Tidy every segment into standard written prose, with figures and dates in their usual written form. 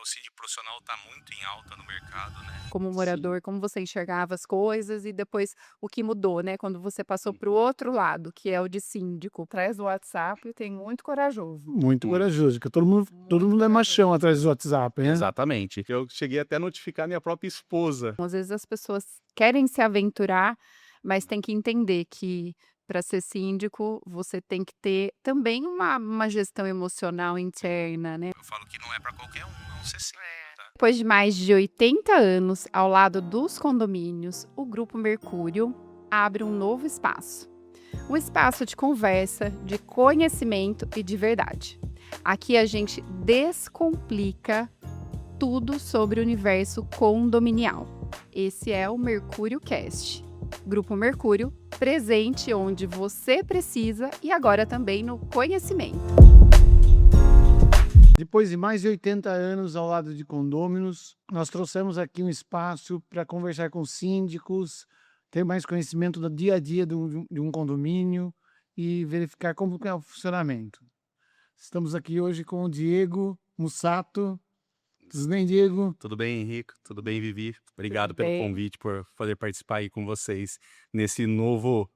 o síndico profissional está muito em alta no mercado, né? Como Sim. morador, como você enxergava as coisas e depois o que mudou, né, quando você passou para o Uhum. outro lado, que é o de síndico, traz o WhatsApp e tem muito corajoso. Muito Muito. corajoso, porque todo Muito mundo é corajoso. machão atrás do WhatsApp, né. Exatamente. Eu cheguei até a notificar minha própria esposa. Às vezes as pessoas querem se aventurar, mas tem que entender que para ser síndico, você tem que ter também uma gestão emocional Sim. interna, né. Eu falo que não é para qualquer um não ser síndico, tá? Depois de mais de 80 anos ao lado dos condomínios, o Grupo Mercúrio abre um novo espaço. Um espaço de conversa, de conhecimento e de verdade. Aqui a gente descomplica tudo sobre o universo condominial. Esse é o Mercúrio Cast. Grupo Mercúrio, presente onde você precisa e agora também no conhecimento. Depois de mais de 80 anos ao lado de condôminos, nós trouxemos aqui um espaço para conversar com síndicos, ter mais conhecimento do dia a dia de um condomínio e verificar como que é o funcionamento. Estamos aqui hoje com o Diego Mussato. Tudo bem, Diego? Tudo bem, Henrique? Tudo bem, Vivi? Obrigado Tudo pelo bem? convite, por poder participar aí com vocês nesse novo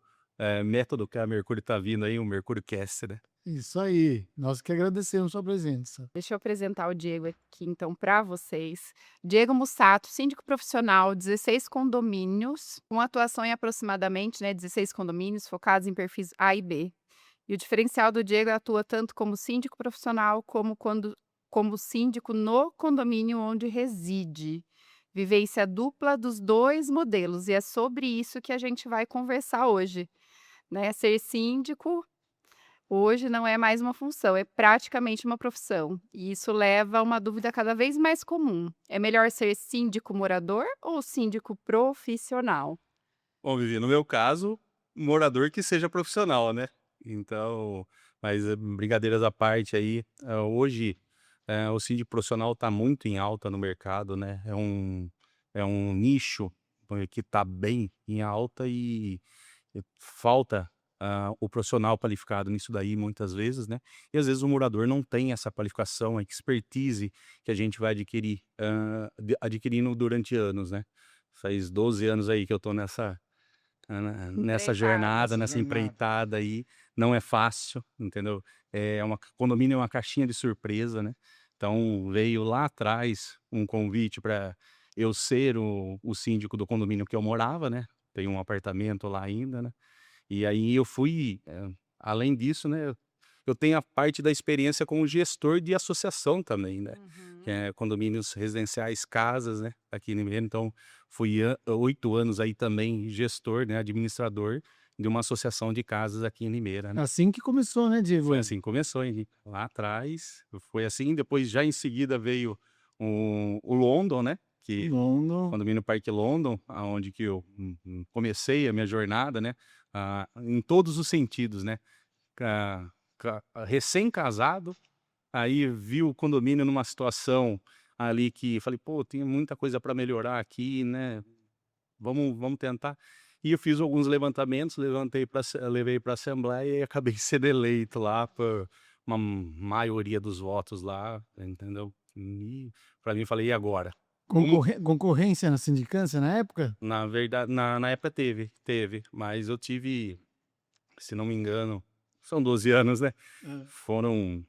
método que a Mercúrio está vindo aí, o Mercúrio Cast, né? Isso aí, nós que agradecemos sua presença. Deixa eu apresentar o Diego aqui então para vocês. Diego Mussato, síndico profissional, 16 condomínios, com atuação em aproximadamente, 16 condomínios focados em perfis A e B. E o diferencial do Diego atua tanto como síndico profissional como síndico no condomínio onde reside. Vivência dupla dos dois modelos, e é sobre isso que a gente vai conversar hoje, né? Ser síndico hoje não é mais uma função, é praticamente uma profissão. E isso leva a uma dúvida cada vez mais comum. É melhor ser síndico morador ou síndico profissional? Bom, Vivi, no meu caso, morador que seja profissional, né? Então, mas brincadeiras à parte aí, hoje o síndico profissional está muito em alta no mercado, né? É um nicho que está bem em alta e falta o profissional qualificado nisso daí muitas vezes, né? E às vezes o morador não tem essa qualificação, a expertise que a gente vai adquirindo durante anos, né? Faz 12 anos aí que eu tô nessa Empreitada. jornada, Essa nessa jornada. empreitada aí, não é fácil, entendeu? Condomínio é uma caixinha de surpresa, né? Então veio lá atrás um convite para eu ser o síndico do condomínio que eu morava, né? Tem um apartamento lá ainda, né? E aí eu fui, além disso, né, eu tenho a parte da experiência como gestor de associação também, né, que Uhum. é condomínios residenciais, casas, né, aqui em Limeira. Então fui 8 anos aí também gestor, né, administrador de uma associação de casas aqui em Limeira, né. Assim que começou, né, Foi Diego? assim que começou, Henrique, lá atrás, foi assim. Depois já em seguida veio o London, né, que London. condomínio Parque London, aonde que eu comecei a minha jornada, né, em todos os sentidos, né, recém-casado, aí vi o condomínio numa situação ali que falei: "Pô, tem muita coisa para melhorar aqui, né, vamos tentar". E eu fiz alguns levantamentos, levei para assembleia e acabei sendo eleito lá por uma maioria dos votos lá, entendeu. E para mim falei: "E agora? Como". Concorrência na sindicância na época? Na verdade, na época teve, mas eu tive, se não me engano, são 12 anos, né, Hã. foram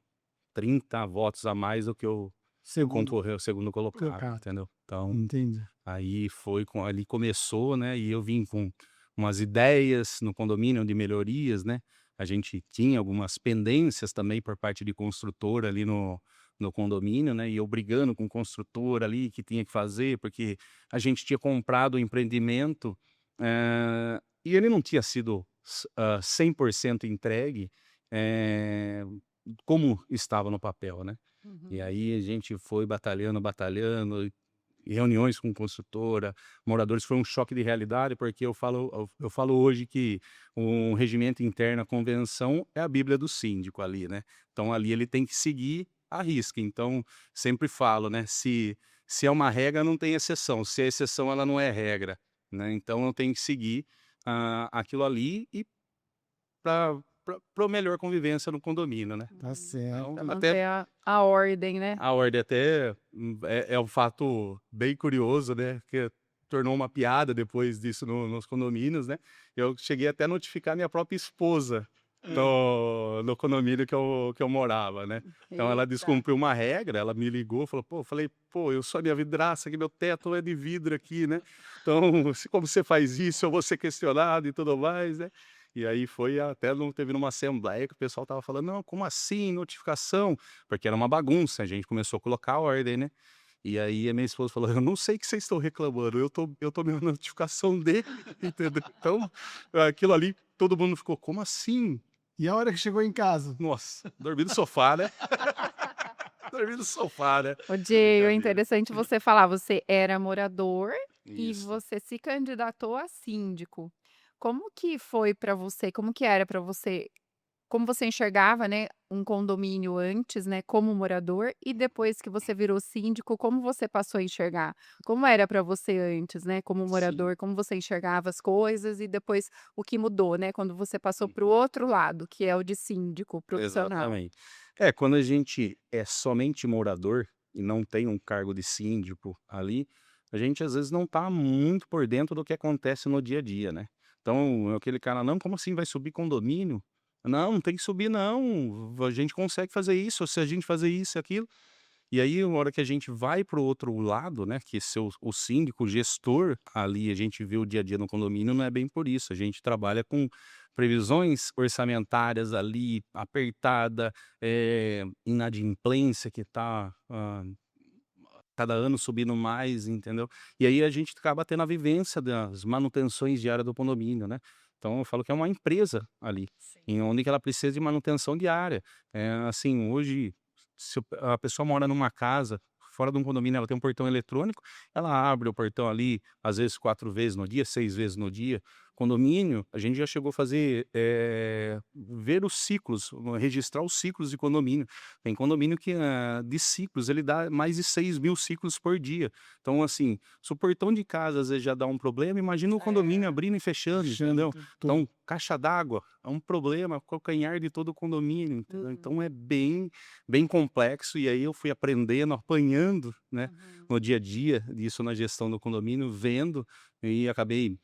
30 votos a mais do que o Segundo concorreu, o segundo colocado, colocado. entendeu. Então, Entendi. aí ali começou, né, e eu vim com umas ideias no condomínio de melhorias, né. A gente tinha algumas pendências também por parte de construtora ali no condomínio, né, e eu brigando com o construtor ali que tinha que fazer, porque a gente tinha comprado o empreendimento, e ele não tinha sido 100% entregue, eh, como estava no papel, né. E Uhum. aí a gente foi batalhando, batalhando, e reuniões com construtora, moradores, foi um choque de realidade, porque eu falo hoje que um regimento interno, a convenção, é a bíblia do síndico ali, né. Então ali ele tem que seguir à risca. Então sempre falo, né, se é uma regra não tem exceção, se é exceção ela não é regra, né. Então eu tenho que seguir, aquilo ali, e para para melhor convivência no condomínio, né? Tá certo. Pra Então, manter até a ordem, né? a ordem até é um fato bem curioso, né? Que tornou uma piada depois disso nos condomínios, né? Eu cheguei até a notificar minha própria esposa no condomínio que eu morava, né? Então ela Eita. descumpriu uma regra, ela me ligou, falou, pô, eu falei, pô, eu sou a minha vidraça aqui, meu teto é de vidro aqui, né? Então, como você faz isso, eu vou ser questionado e tudo mais, né? E aí foi até teve numa assembleia que o pessoal tava falando, não, como assim, notificação? Porque era uma bagunça, a gente começou a colocar a ordem, né? E aí a minha esposa falou, eu não sei o que vocês estão reclamando, eu tô vendo a notificação dele, entendeu? Então, aquilo ali, todo mundo ficou, como assim? E a hora que chegou em casa? Nossa, dormi no sofá, né? Dormi no sofá, né? Ô, Diego, é Brincadeira. interessante você falar, você era morador e Isso. você se candidatou a síndico. Como que foi para você? Como que era para você? Como você enxergava, né, um condomínio antes, né, como morador e depois que você virou síndico, como você passou a enxergar? Como era para você antes, né, como Sim. morador, como você enxergava as coisas e depois o que mudou, né, quando você passou para o outro lado, que é o de síndico profissional? Exatamente. É, quando a gente é somente morador e não tem um cargo de síndico ali, a gente às vezes não está muito por dentro do que acontece no dia a dia, né? Então, aquele cara, não, como assim vai subir condomínio? Não, não tem que subir, não. A gente consegue fazer isso, se a gente fazer isso e aquilo. E aí, na hora que a gente vai para o outro lado, né, que ser o síndico, o gestor ali, a gente vê o dia a dia no condomínio, não é bem por isso. A gente trabalha com previsões orçamentárias ali, apertada, inadimplência que está cada ano subindo mais, entendeu? E aí a gente acaba tendo a vivência das manutenções diárias do condomínio, né? Então eu falo que é uma empresa ali, Sim. em onde que ela precisa de manutenção diária. Assim, hoje, se a pessoa mora numa casa, fora de um condomínio, ela tem um portão eletrônico, ela abre o portão ali, às vezes 4 vezes no dia, 6 vezes no dia. Condomínio, a gente já chegou a fazer, ver os ciclos, registrar os ciclos de condomínio. Tem condomínio que, de ciclos, ele dá mais de 6.000 ciclos por dia. Então, assim, se o portão de casa às vezes já dá um problema, imagina o condomínio abrindo e fechando, Fechando entendeu? tudo. Então, caixa d'água é um problema, calcanhar de todo o condomínio, entendeu? Então é bem complexo, e aí eu fui aprendendo, apanhando, né, Uhum. no dia a dia, isso na gestão do condomínio, vendo, e acabei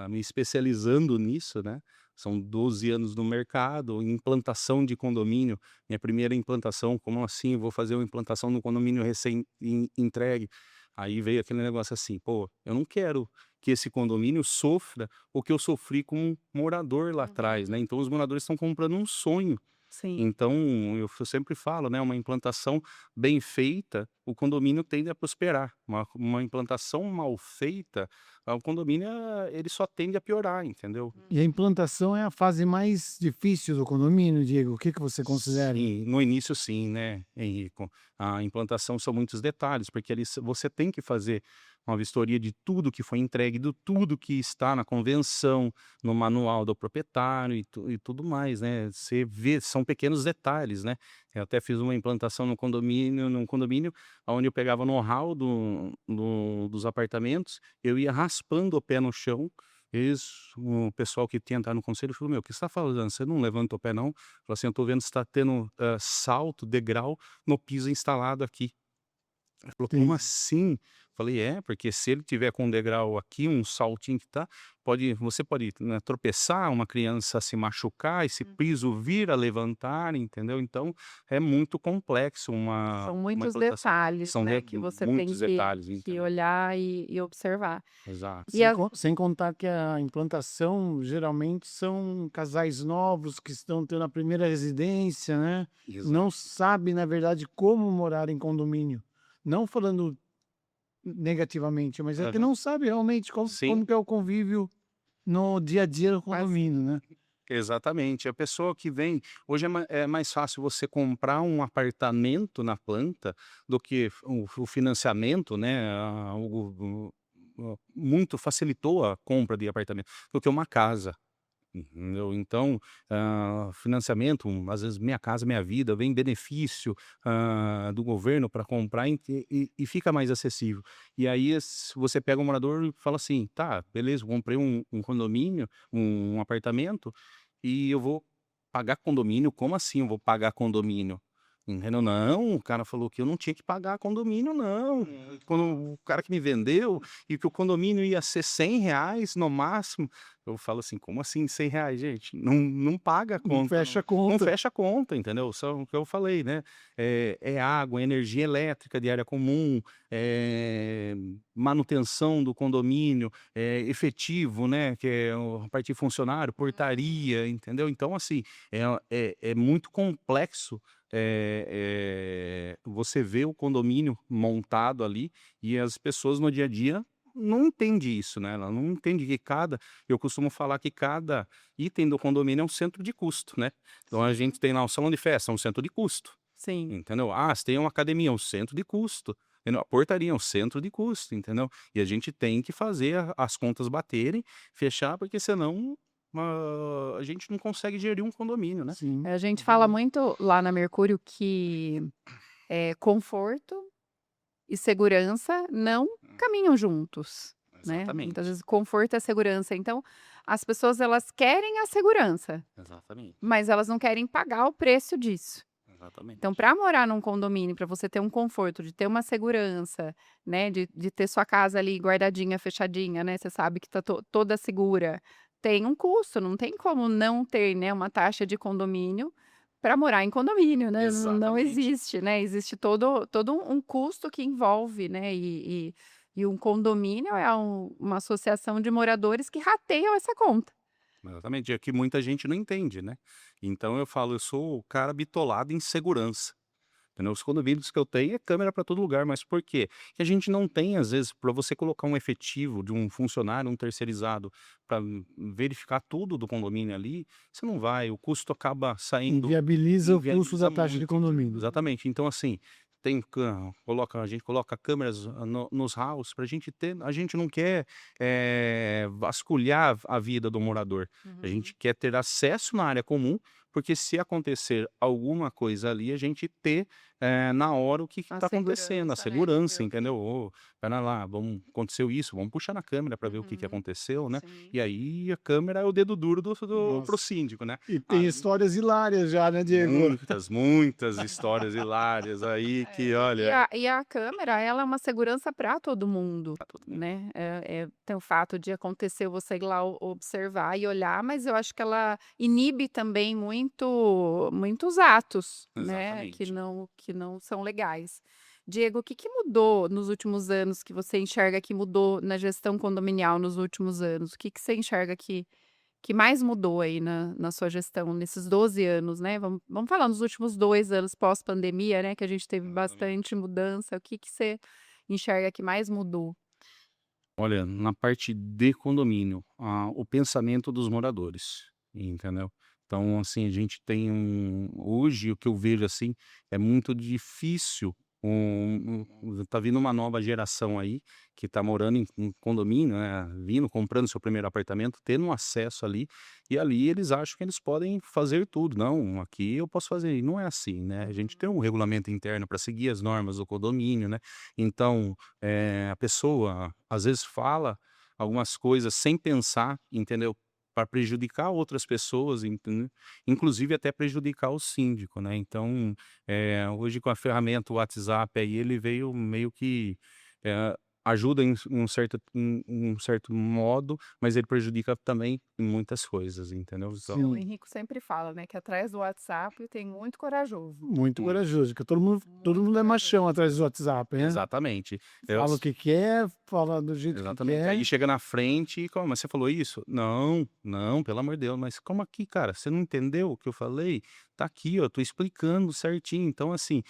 me especializando nisso, né? São 12 anos no mercado, em implantação de condomínio. Minha primeira implantação, como assim? Eu vou fazer uma implantação no condomínio recém-entregue. Aí veio aquele negócio assim, pô, eu não quero que esse condomínio sofra o que eu sofri como morador lá atrás, né? Uhum. Então os moradores estão comprando um sonho. Sim. Então, eu sempre falo, né, uma implantação bem feita, o condomínio tende a prosperar. Uma implantação mal feita, o condomínio, ele só tende a piorar, entendeu? E a implantação é a fase mais difícil do condomínio, Diego. O que que você considera? Sim, no início sim, né, Henrico. A implantação são muitos detalhes, porque ali você tem que fazer uma vistoria de tudo que foi entregue, de tudo que está na convenção, no manual do proprietário e tudo mais, né. Você vê, são pequenos detalhes, né. Eu até fiz uma implantação no condomínio num condomínio onde eu pegava no hall dos apartamentos, eu ia raspando o pé no chão, o pessoal que tinha entrado no conselho falou: "Meu, o que você está fazendo? Você não levanta o pé não?" Falou assim: "Eu tô vendo se tá tendo, salto, degrau no piso instalado aqui". Ele falou: "Como Entendi. assim?" Falei: "É, porque se ele tiver com um degrau aqui, um saltinho que tá, você pode, né, tropeçar, uma criança se machucar, esse piso vir a levantar", entendeu? Então é muito complexo São uma muitos implantação. detalhes, São né, que você tem muitos detalhes, que entendeu? olhar e observar. Exato. E a Sem contar que a implantação geralmente são casais novos que estão tendo a primeira residência, né? Não Exato. sabe, na verdade, como morar em condomínio. Não falando negativamente, mas é que Aham. não sabe realmente Sim. como que é o convívio no dia a dia do quase condomínio, né? Exatamente. A pessoa que vem hoje é mais fácil você comprar um apartamento na planta do que o financiamento, né, muito facilitou a compra de apartamento, do que uma casa, entendeu. Então, financiamento, às vezes Minha Casa Minha Vida, vem benefício, do governo para comprar e fica mais acessível. E aí você pega um morador e fala assim: "Tá, beleza, eu comprei um condomínio, um apartamento, e eu vou pagar condomínio? Como assim eu vou pagar condomínio? Entendeu? Não, o cara falou que eu não tinha que pagar condomínio, não. Quando o cara que me vendeu e que o condomínio ia ser R$ 100 no máximo, eu falo assim, como assim R$ 100, gente? Não paga a Não conta, fecha a não conta. fecha a conta, entendeu? Só o que eu falei, né? É água, energia elétrica de área comum, manutenção do condomínio, efetivo, né? Que é a parte de funcionário, portaria, entendeu? Então, assim, é muito complexo você vê o condomínio montado ali e as pessoas no dia a dia não entendem isso, né? Ela não entende que eu costumo falar que cada item do condomínio é um centro de custo, né? Então a gente tem lá um salão de festa, é um centro de custo, Sim. entendeu? Ah, se tem uma academia, é um centro de custo. Entendeu? A portaria é um centro de custo, entendeu? E a gente tem que fazer as contas baterem, fechar, porque senão a gente não consegue gerir um condomínio, né? Sim. A gente fala muito lá na Mercúrio que conforto e segurança não caminham juntos, né? Muitas Exatamente. vezes conforto é segurança. Então, as pessoas elas querem a segurança, Exatamente. mas elas não querem pagar o preço disso. Exatamente. Então, para morar num condomínio, para você ter um conforto, de ter uma segurança, né, de ter sua casa ali guardadinha, fechadinha, né, você sabe que está toda segura, tem um custo, não tem como não ter, né, uma taxa de condomínio para morar em condomínio, né, não Exatamente. existe, né, existe todo um custo que envolve, né, e um condomínio é uma associação de moradores que rateiam essa conta. Exatamente. É que muita gente não entende, né? Então eu falo, eu sou o cara bitolado em segurança. Entendeu? Os condomínios que eu tenho é câmera para todo lugar, mas por quê? Que a gente não tem, às vezes, para você colocar um efetivo de um funcionário, um terceirizado, para verificar tudo do condomínio ali, você não vai, o custo acaba saindo, Inviabiliza o custo inviabiliza da taxa de muito. condomínio. Exatamente. Então, assim, a gente coloca câmeras nos halls para a gente não quer vasculhar a vida do morador. A gente quer ter acesso na área comum, porque se acontecer alguma coisa ali, a gente ter na hora o que A está acontecendo, a segurança, né, de ver segurança, o que entendeu? Ô, pera lá, aconteceu isso, vamos puxar na câmera para ver o que que Uhum. aconteceu, né? Sim. E aí a câmera é o dedo duro pro Nossa. síndico, né? E tem Ali histórias hilárias já, né, Diego? muitas histórias hilárias aí que, olha, E a câmera, ela é uma segurança para todo mundo, tá todo mundo. né, tem o fato de acontecer você ir lá observar e olhar, mas eu acho que ela inibe também muitos atos, né, Exatamente. que não são legais. Diego, o que que mudou nos últimos anos, que você enxerga que mudou na gestão condominial nos últimos anos? O que que você enxerga que mais mudou aí na sua gestão nesses 12 anos, né, vamos falar nos últimos 2 anos pós-pandemia, né, que a gente teve Exatamente. bastante mudança, o que que você enxerga que mais mudou? Olha, na parte de condomínio, o pensamento dos moradores, entendeu? Então, assim, a gente tem hoje o que eu vejo, assim, é muito difícil, tá vindo uma nova geração aí, que tá morando em condomínio, né, vindo, comprando seu primeiro apartamento, tendo um acesso ali, e ali eles acham que eles podem fazer tudo. "Não, aqui eu posso fazer", e não é assim, né, a gente tem um regulamento interno para seguir as normas do condomínio, né, então a pessoa às vezes fala algumas coisas sem pensar, entendeu? Para prejudicar outras pessoas, entendeu? Inclusive até prejudicar o síndico, né? Então, hoje com a ferramenta o WhatsApp aí, ele veio meio que eh, ajuda em um certo modo, mas ele prejudica também em muitas coisas, entendeu? O Sim, Então, Henrico sempre fala, né, que atrás do WhatsApp tem muito corajoso. muito muito, corajoso, porque todo mundo Muito é machão corajoso. atrás do WhatsApp, né? exatamente. Eu, Fala o que quer, fala do jeito que Exatamente. Aí quer. chega na frente e: "Como, mas você falou isso?". "Não, não, pelo amor de Deus, mas como aqui, cara, você não entendeu o que eu falei? Tá aqui, ó, tô explicando certinho". Então, assim,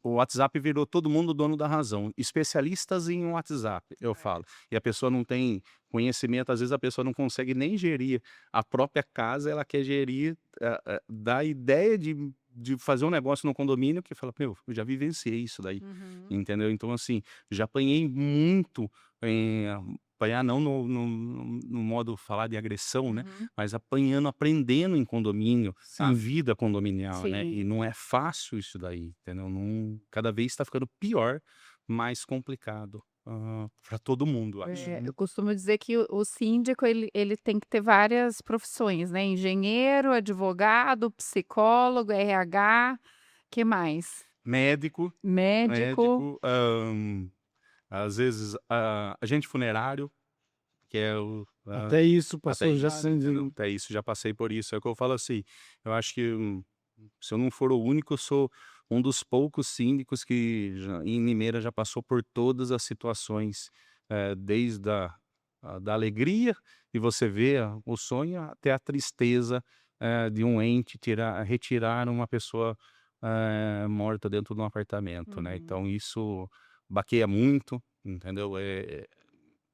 o WhatsApp virou todo mundo dono da razão, especialistas em WhatsApp, eu falo. E a pessoa não tem conhecimento, às vezes a pessoa não consegue nem gerir a própria casa, ela quer gerir, da ideia de fazer um negócio no condomínio que fala: "Meu, eu já vivenciei isso daí", Uhum, entendeu? Então, assim, já apanhei muito, apanhar não no modo falar de agressão, né, uhum. mas apanhando, aprendendo em condomínio, a Sim. vida condominial, né, e Sim. não é fácil isso daí, entendeu? Não, cada vez está ficando pior, mais complicado, para todo mundo, acho. Eu costumo dizer que o síndico ele tem que ter várias profissões, né, engenheiro, advogado, psicólogo, RH, que mais? Médico, Médico. médico, às vezes, agente funerário, que é o Até isso até passou já isso, entendeu? sendo. Até isso já passei por isso. É o que eu falo assim, eu acho que, se eu não for o único, eu sou um dos poucos síndicos que já em Limeira já passou por todas as situações, desde da alegria de você ver o sonho até a tristeza, de um ente retirar uma pessoa, morta dentro de um apartamento, né. Uhum. Então isso baqueia muito, entendeu.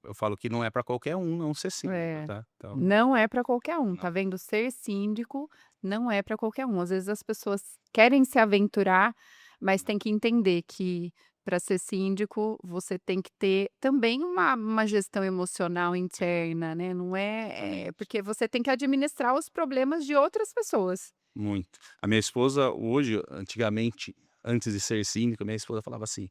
Eu falo que não é para qualquer um não ser síndico, É, tá. Então não é para qualquer um, não. tá vendo? Ser síndico não é para qualquer um. Às vezes as pessoas querem se aventurar, mas tem que entender que para ser síndico você tem que ter também uma gestão emocional interna, né, não é Exatamente. porque você tem que administrar os problemas de outras pessoas. Muito. A minha esposa hoje antigamente, antes de ser síndica, minha esposa falava assim: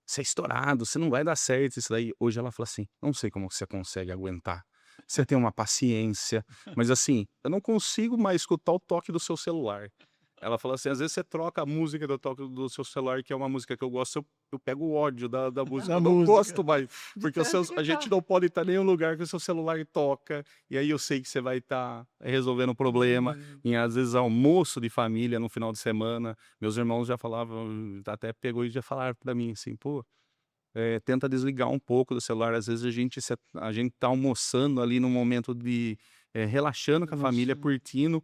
"Você é estourado, você não vai dar certo isso daí". Hoje ela fala assim: "Não sei como você consegue aguentar. Você tem uma paciência, mas assim, eu não consigo mais escutar o toque do seu celular". Ela falou assim: "Às vezes você troca a música do toque do seu celular, que é uma música que eu gosto, eu pego o ódio da música, Da eu não música. gosto mais, De porque o seu tanto que a gente tá não pode estar em nenhum lugar que o seu celular toca, e aí eu sei que você vai estar resolvendo o problema". Em às vezes almoço de família no final de semana, meus irmãos já falavam, até pegou e já falaram pra mim assim: "Pô, tenta desligar um pouco do celular". Às vezes a gente tá almoçando ali no momento de, relaxando com a família, Nossa. curtindo,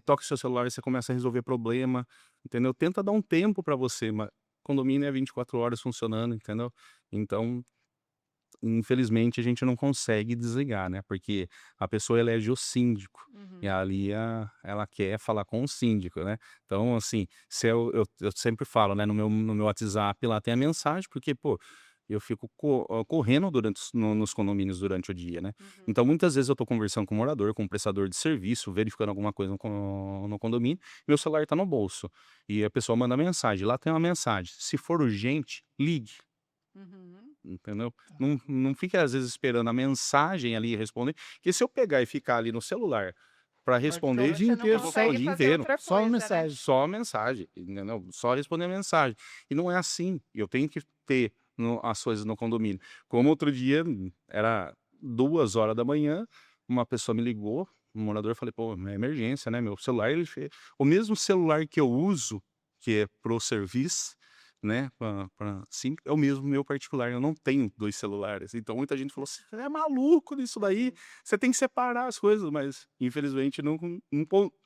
toca o seu celular e você começa a resolver problema, entendeu. Tenta dar um tempo pra você, mas condomínio é 24 horas funcionando, entendeu. Então, infelizmente a gente não consegue desligar, né, porque a pessoa elege o síndico, e Uhum. ali ela quer falar com o síndico, né. Então assim, se eu sempre falo, né, no meu WhatsApp lá tem a mensagem, porque, pô, eu fico correndo durante nos condomínios durante o dia, né. Uhum. Então muitas vezes eu tô conversando com o morador, com o prestador de serviço, verificando alguma coisa no condomínio, meu celular tá no bolso, e a pessoa manda mensagem, lá tem uma mensagem: "Se for urgente, ligue". Uhum. Entendeu? Não fica às vezes esperando a mensagem ali e responder, porque se eu pegar e ficar ali no celular para Vai ficar o responder, dia Você não eu inteiro vou ficar o consegue dia fazer inteiro, outra só uma coisa, né? mensagem. só a mensagem, entendeu? Só responder a mensagem. E não é assim, eu tenho que ter as coisas no condomínio. Como outro dia, era 2 horas da manhã, uma pessoa me ligou, um morador, eu falei: "Pô, é emergência, né, meu celular", o mesmo celular que eu uso, que é pro serviço, né, sim, é o mesmo meu particular, eu não tenho 2 celulares. Então muita gente falou: "Você é maluco nisso daí, você tem que separar as coisas", mas infelizmente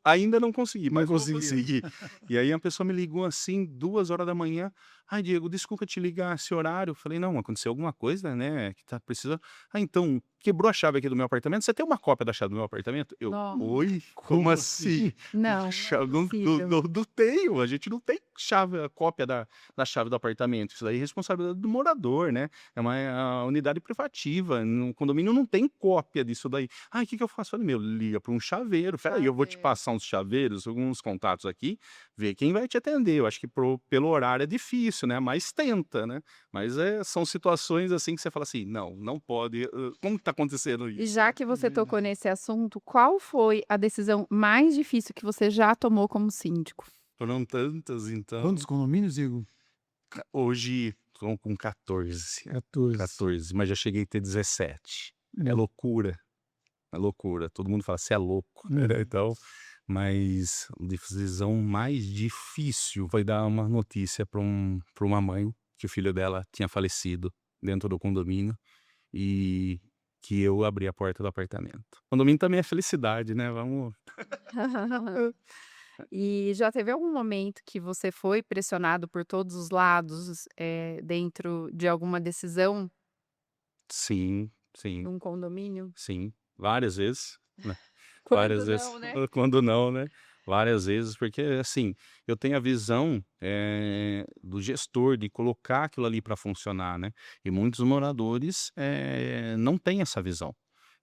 ainda não consegui, Não mas vou conseguiu. conseguir. E aí a pessoa me ligou assim 2 horas da manhã: "Ai Diego, desculpa te ligar esse horário", eu falei: "Não, aconteceu alguma coisa, né, que tá precisando". "Ah, então, quebrou a chave aqui do meu apartamento, você tem uma cópia da chave do meu apartamento?". Eu: No "Oi? Como Como assim? assim?". não, não é Chave possível. não tenho, a gente não tem chave, a cópia da chave do apartamento, isso daí é responsabilidade do morador, né, é uma unidade privativa, no condomínio não tem cópia disso daí. "Ai, que eu faço?". Falei: "Meu, liga para um chaveiro, espera aí, eu vou te Chaveiro. passar uns chaveiros, alguns contatos aqui, vê quem vai te atender". Eu acho que pelo horário é difícil, né, mas tenta, né. Mas, são situações, assim, que você fala assim: "Não, não pode, como que tá acontecendo E isso?", já né. que É você tocou verdade. nesse assunto, qual foi a decisão mais difícil que você já tomou como síndico? Foram tantas, Quantos então, condomínios, Igor? hoje tô com 14, 14. 14, mas já cheguei a ter 17. É Hum. loucura. É loucura, todo mundo fala: "Você é louco", Uhum. então, mas a decisão mais difícil foi dar uma notícia para uma mãe, que o filho dela tinha falecido dentro do condomínio, e que eu abri a porta do apartamento. Condomínio também é felicidade, né, vamos. E já teve algum momento que você foi pressionado por todos os lados, dentro de alguma decisão Sim, sim, num condomínio? sim, várias vezes, né. Quando Várias vezes, não, né? quando não, né, várias vezes, porque, assim, eu tenho a visão, do gestor de colocar aquilo ali para funcionar, né, e muitos moradores, não têm essa visão.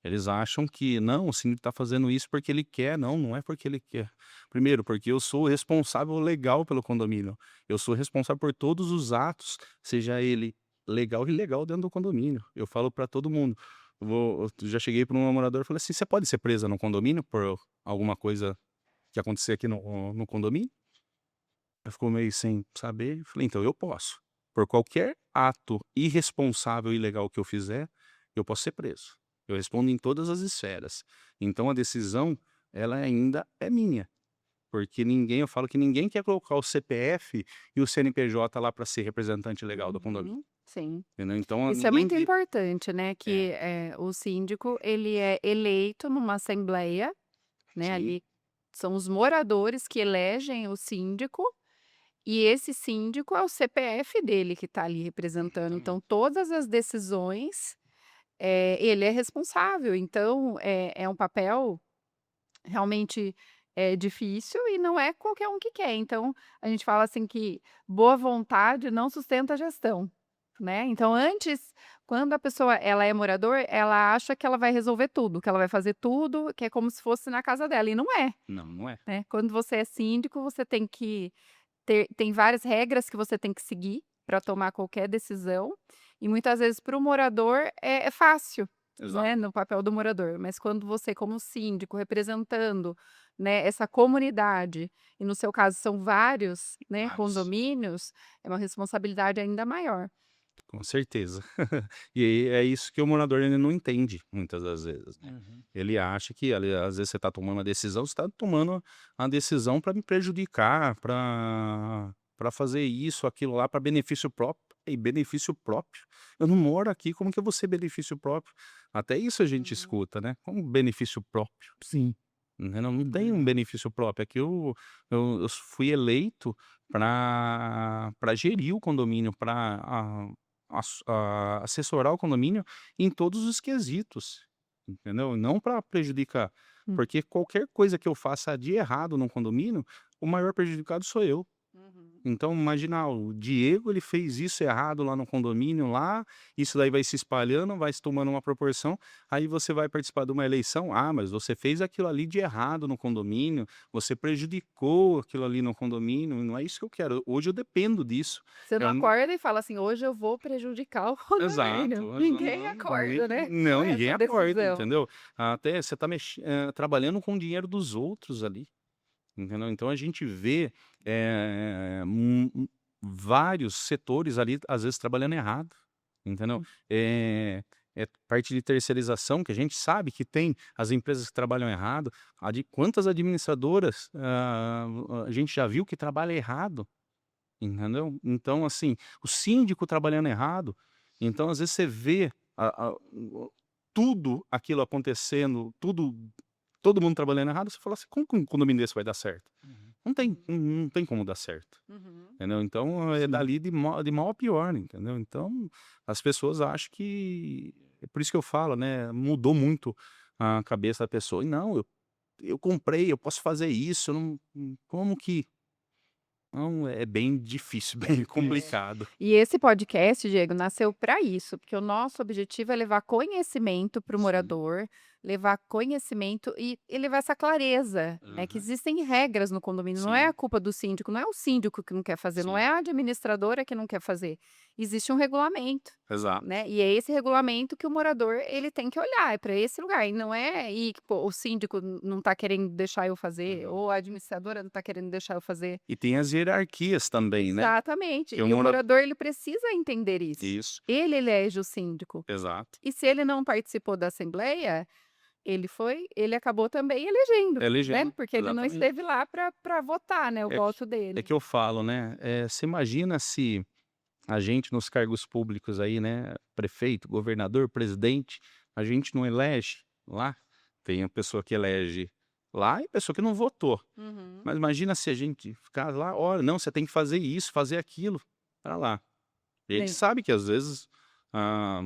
Eles acham que: "Não, o síndico está fazendo isso porque ele quer", não, não é porque ele quer. Primeiro, porque eu sou o responsável legal pelo condomínio, eu sou responsável por todos os atos, seja ele legal e ilegal dentro do condomínio. Eu falo para todo mundo. Eu já cheguei para uma moradora e falei assim: você pode ser presa no condomínio por alguma coisa que acontecer aqui no condomínio? Ela ficou meio sem saber. Eu falei: então eu posso. Por qualquer ato irresponsável e ilegal que eu fizer, eu posso ser preso. Eu respondo em todas as esferas. Então a decisão, ela ainda é minha. Porque eu falo que ninguém quer colocar o CPF e o CNPJ lá para ser representante legal do condomínio, Sim. entendeu? Então Isso é ninguém muito vi importante, né, é, que, o síndico ele é eleito numa assembleia, né, sim, ali são os moradores que elegem o síndico, e esse síndico é o CPF dele que está ali representando, então exatamente. todas as decisões, ele é responsável, então é um papel realmente difícil e não é qualquer um que quer, então a gente fala assim que boa vontade não sustenta a gestão. Né, então antes, quando a pessoa ela é morador, ela acha que ela vai resolver tudo, que ela vai fazer tudo, que é como se fosse na casa dela, e não é, Não, não é. né. Quando você é síndico, você tem que tem várias regras que você tem que seguir para tomar qualquer decisão, e muitas vezes para o morador é fácil, Exato. né, no papel do morador, mas quando você como síndico representando, né, essa comunidade, e no seu caso são vários, né, Vários. condomínios, é uma responsabilidade ainda maior. Com certeza. E aí é isso que o morador ele não entende muitas das vezes, né. Uhum. Ele acha que ali às vezes você está tomando uma decisão, você está tomando a decisão para me prejudicar, para fazer isso, aquilo lá, para benefício próprio. E benefício próprio? Eu não moro aqui, como que eu vou ser benefício próprio? Até isso a gente Uhum. escuta, né, como benefício próprio? Sim, Né, não tem um verdade. benefício próprio, aqui eu fui eleito para gerir o condomínio, para assessorar o condomínio em todos os quesitos, entendeu? Não para prejudicar, Hum. porque qualquer coisa que eu faça de errado no condomínio, o maior prejudicado sou eu. Uhum. Então imagina, o Diego ele fez isso errado lá no condomínio lá, isso daí vai se espalhando, vai se tomando uma proporção, aí você vai participar de uma eleição, mas você fez aquilo ali de errado no condomínio, você prejudicou aquilo ali no condomínio, não é isso que eu quero, hoje eu dependo disso. Você não Eu não acorda e fala assim: "Hoje eu vou prejudicar o exato, condomínio". hoje eu Ninguém não acorda, né, com não, ninguém essa acorda, decisão. entendeu? Até você está trabalhando com o dinheiro dos outros ali. Entendeu? Então a gente vê, vários setores ali, às vezes, trabalhando errado, entendeu? Hum. Parte de terceirização, que a gente sabe que tem as empresas que trabalham errado, quantas administradoras, a gente já viu que trabalha errado, entendeu? Então, assim, o síndico trabalhando errado, então às vezes você vê tudo aquilo acontecendo, todo mundo trabalhando errado, você fala assim: "Como que um condomínio desse vai dar certo?". Uhum. Não tem, Uhum. não tem como dar certo, Uhum. entendeu. Então é Sim. dali de mal a pior, entendeu. Então, as pessoas acham que é por isso que eu falo, né, mudou muito a cabeça da pessoa. E não, eu comprei, eu posso fazer isso, eu não como que não, é bem difícil, bem É. complicado. E esse podcast, Diego, nasceu para isso, porque o nosso objetivo é levar conhecimento para o Sim. morador, levar conhecimento e levar essa clareza, né, que Aham. existem regras no condomínio, não é a Sim, culpa do síndico, não é o síndico que não quer fazer, não é sim. a administradora que não quer fazer, existe um regulamento, Exato. né, e é esse regulamento que o morador ele tem que olhar, é para esse lugar, e não é ir, pô, o síndico não está querendo deixar eu fazer, Uhum. ou a administradora não está querendo deixar eu fazer. E tem as hierarquias também, né, Exatamente. que o E o morador morador ele precisa entender isso. isso, Ele elege o síndico. exato. E se ele não participou da assembleia, ele acabou também elegendo, né, Elegendo, porque ele não exatamente. esteve lá para votar, né, o É que voto é dele. que eu falo, né, você imagina se a gente nos cargos públicos aí, né, prefeito, governador, presidente, a gente não elege lá, tem a pessoa que elege lá e a pessoa que não votou. Uhum. Mas imagina se a gente ficar lá: "Olha, não, você tem que fazer isso, fazer aquilo", para lá. A gente Sim, sabe que às vezes, ah,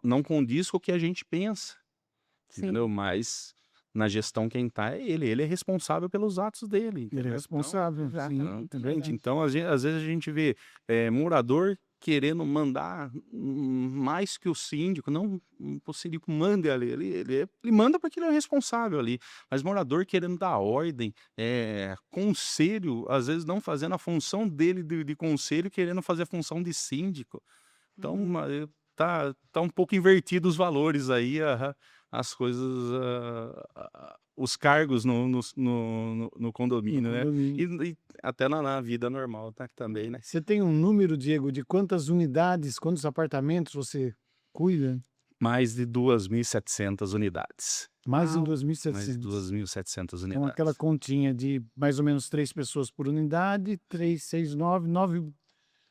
não condiz com o que a gente pensa. Entendeu? sim. Mas na gestão quem tá é ele é responsável pelos atos dele, Ele é entendeu? Então, responsável, sim, é exatamente. verdade. Então às vezes a gente vê, morador querendo mandar mais que o síndico, não que o síndico mande ali, ele manda porque ele é o responsável ali, mas morador querendo dar ordem, conselho, às vezes não fazendo a função dele de conselho, querendo fazer a função de síndico. Então, Uhum. tá um pouco invertido os valores aí, as coisas, os cargos no condomínio, né? condomínio. E até na vida normal, tá, também, né? Você tem um número, Diego, de quantas unidades, quantos apartamentos você cuida? Mais de 2.700 unidades. Mais de Uau. Mais de 2.700. 2.700 Então, aquela unidades. continha de mais ou menos 3 pessoas por unidade, 3, 6, 9,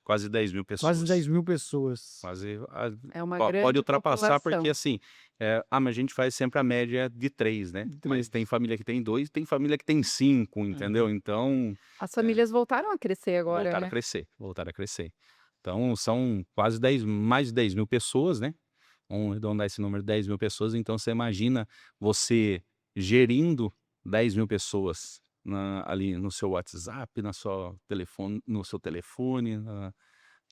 Quase 10.000 quase pessoas. 10.000 pessoas. Quase, É uma pode grande ultrapassar, porque população. assim, mas a gente faz sempre a média de 3, né? Mas 3. tem família que tem 2, tem família que tem 5, entendeu? Então, As é, famílias voltaram a crescer agora, voltaram a né? crescer, voltaram a crescer. Então, são quase 10, mais de 10.000 pessoas, né? Vamos arredondar esse número, 10.000 pessoas. Então, você imagina você gerindo 10.000 pessoas ali no seu WhatsApp, no seu telefone,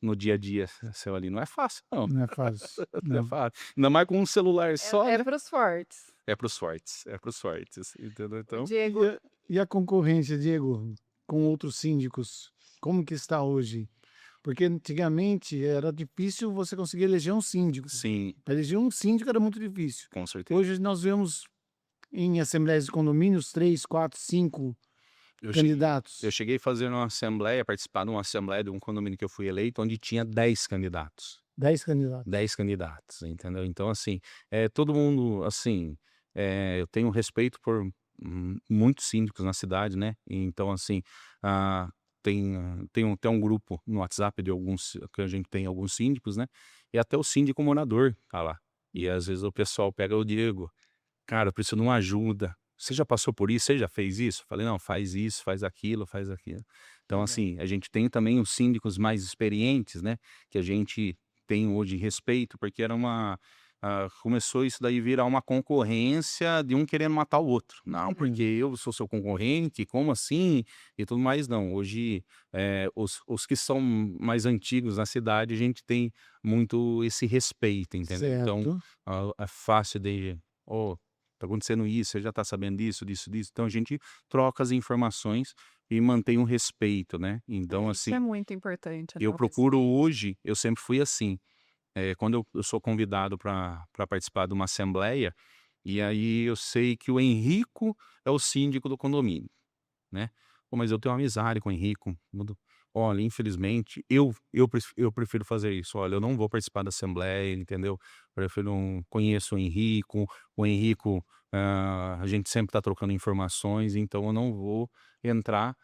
no dia a dia seu ali. Não é fácil, não. Não é fácil. Não é Não. fácil. Ainda mais com um celular só, É né? para os fortes. É para os fortes, entendeu? O Então, E Diego, e a concorrência, Diego, com outros síndicos, como que está hoje? Porque antigamente era difícil você conseguir eleger um síndico. sim, Para eleger um síndico era muito difícil. com certeza. Hoje nós vemos em assembleias de condomínios 3, 4, 5 Eu candidatos. cheguei a fazer uma assembleia, participar de uma assembleia de um condomínio que eu fui eleito, onde tinha 10 candidatos. 10 candidatos. 10 candidatos, entendeu? Então, assim, todo mundo, assim, eu tenho respeito por muitos síndicos na cidade, né? Então, assim, tem um grupo no WhatsApp de alguns, que a gente tem alguns síndicos, né? E até o síndico morador tá lá. E às vezes o pessoal pega o Diego, cara, eu preciso de uma ajuda. Você já passou por isso? Você já fez isso? Falei, não, faz isso, faz aquilo, faz aquilo. Então, Legal. assim, a gente tem também os síndicos mais experientes, né? Que a gente tem hoje respeito, porque começou isso daí virar uma concorrência de um querendo matar o outro. Não, porque eu sou seu concorrente, como assim? E tudo mais, não. Hoje, os que são mais antigos na cidade, a gente tem muito esse respeito, entendeu? Então, Certo. é fácil de, tá acontecendo isso, você já tá sabendo disso, disso, disso. Então a gente troca as informações e mantém um respeito, né? Então, isso é assim, muito importante, eu até o procuro respeito. hoje, eu sempre fui assim, quando eu sou convidado para participar de uma assembleia, e aí eu sei que o Henrico é o síndico do condomínio, né? Pô, mas eu tenho uma amizade com o Henrico. Olha, infelizmente, eu prefiro fazer isso. Olha, eu não vou participar da assembleia, entendeu? Conheço o Henrico, a gente sempre está trocando informações, então eu não vou entrar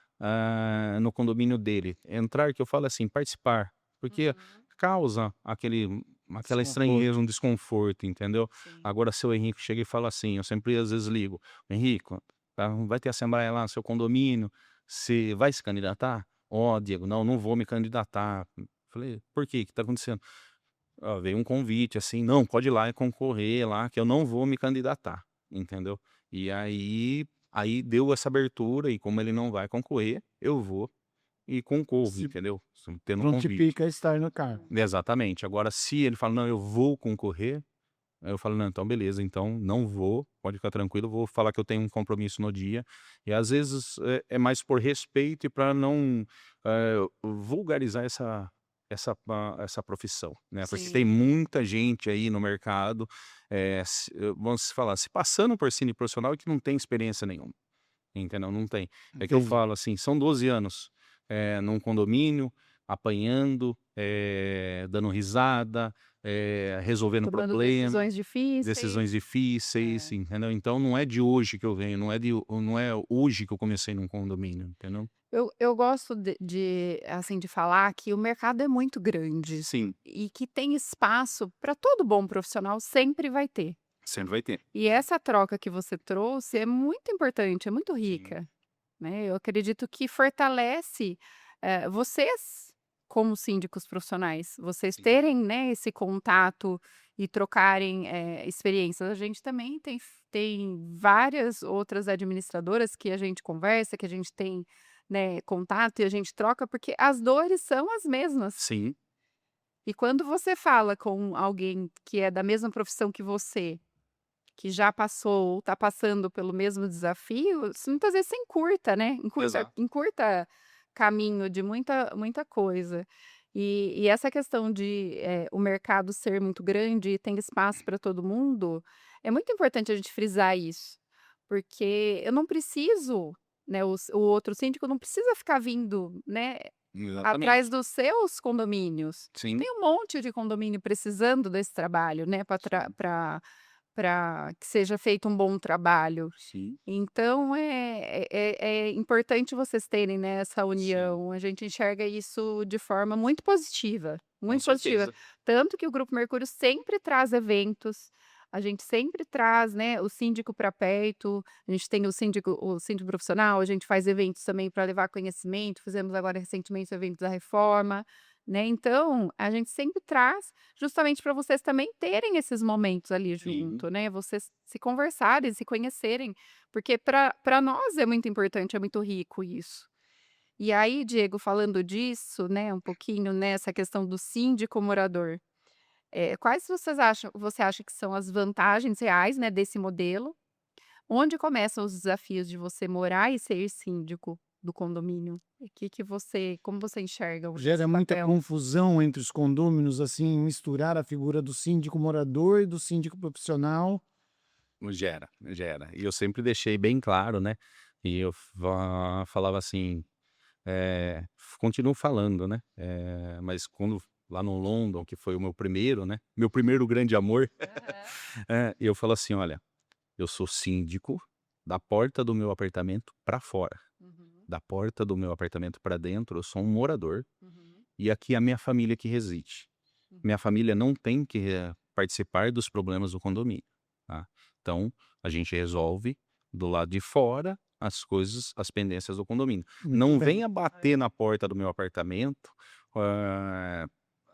no condomínio dele. Entrar, que eu falo assim, participar, porque Uhum. causa aquela estranheza, Desconforto. um desconforto, entendeu? Sim. Agora, se o Henrico chega e fala assim, eu sempre às vezes ligo, Henrico, vai ter assembleia lá no seu condomínio, você vai se candidatar? Ó, Diego, não, não vou me candidatar. Falei, por quê? O que tá acontecendo? Veio um convite assim, não, pode ir lá e concorrer lá, que eu não vou me candidatar, entendeu? E aí deu essa abertura, e como ele não vai concorrer, eu vou e concorro, Se entendeu? Tendo convite. prontifica a estar no cargo. Exatamente. Agora, se ele fala, não, eu vou concorrer, aí eu falo: "Não, então beleza, então não vou, pode ficar tranquilo, vou falar que eu tenho um compromisso no dia". E às vezes é mais por respeito e para não, vulgarizar essa profissão, né, porque tem Sim. muita gente aí no mercado, vamos falar, se passando por cine profissional e que não tem experiência nenhuma, entendeu, não tem. É que eu Entendi. falo assim, são 12 anos, num condomínio, apanhando, dando risada, resolvendo Tomando problema. decisões difíceis. Decisões difíceis, É. entendeu? Então não é de hoje que eu venho, não é hoje que eu comecei num condomínio, entendeu? Eu gosto assim, de falar que o mercado é muito grande Sim, e que tem espaço para todo bom profissional, sempre vai ter. sempre vai ter. E essa troca que você trouxe é muito importante, é muito Sim, rica, né. Eu acredito que fortalece, vocês como síndicos profissionais, vocês sim, terem, né, esse contato e trocarem, experiências. A gente também tem várias outras administradoras que a gente conversa, que a gente tem, né, contato e a gente troca, porque as dores são as mesmas. sim, E quando você fala com alguém que é da mesma profissão que você, que já passou ou está passando pelo mesmo desafio, isso muitas vezes você encurta, né, exato. encurta caminho de muita coisa. E essa questão de, o mercado ser muito grande e tem espaço para todo mundo, é muito importante a gente frisar isso, porque eu não preciso, né, o outro síndico não precisa ficar vindo, né, atrás Exatamente. dos seus condomínios. Sim, Tem um monte de condomínio precisando desse trabalho, né, sim, para que seja feito um bom trabalho. sim, Então é importante vocês terem, né, essa sim, união, a gente enxerga isso de forma muito positiva, com muito positiva. certeza. Tanto que o Grupo Mercúrio sempre traz eventos, a gente sempre traz, né, o síndico para perto, a gente tem o síndico profissional, a gente faz eventos também para levar conhecimento, fizemos agora recentemente o evento da reforma, né, então a gente sempre traz justamente para vocês também terem esses momentos ali Sim, junto, né, vocês se conversarem, se conhecerem, porque para nós é muito importante, é muito rico isso. E aí, Diego, falando disso, né, um pouquinho nessa questão do síndico morador, quais você acha que são as vantagens reais, né, desse modelo? Onde começam os desafios de você morar e ser síndico do condomínio? O que você como você enxerga esse Gera muita papel? confusão entre os condôminos, assim, misturar a figura do síndico morador e do síndico profissional. gera, gera. E eu sempre deixei bem claro, né, e eu falava assim, continuo falando, né, mas quando lá no London, que foi o meu primeiro, né, meu primeiro grande amor, Aham. eu falo assim: "Olha, eu sou síndico da porta do meu apartamento para fora, Uhum, da porta do meu apartamento para dentro eu sou um morador, uhum, e aqui é a minha família que reside. Minha uhum, família não tem que, participar dos problemas do condomínio, tá. Então, a gente resolve do lado de fora as coisas, as pendências do condomínio. Muito Não bem. venha bater na porta do meu apartamento,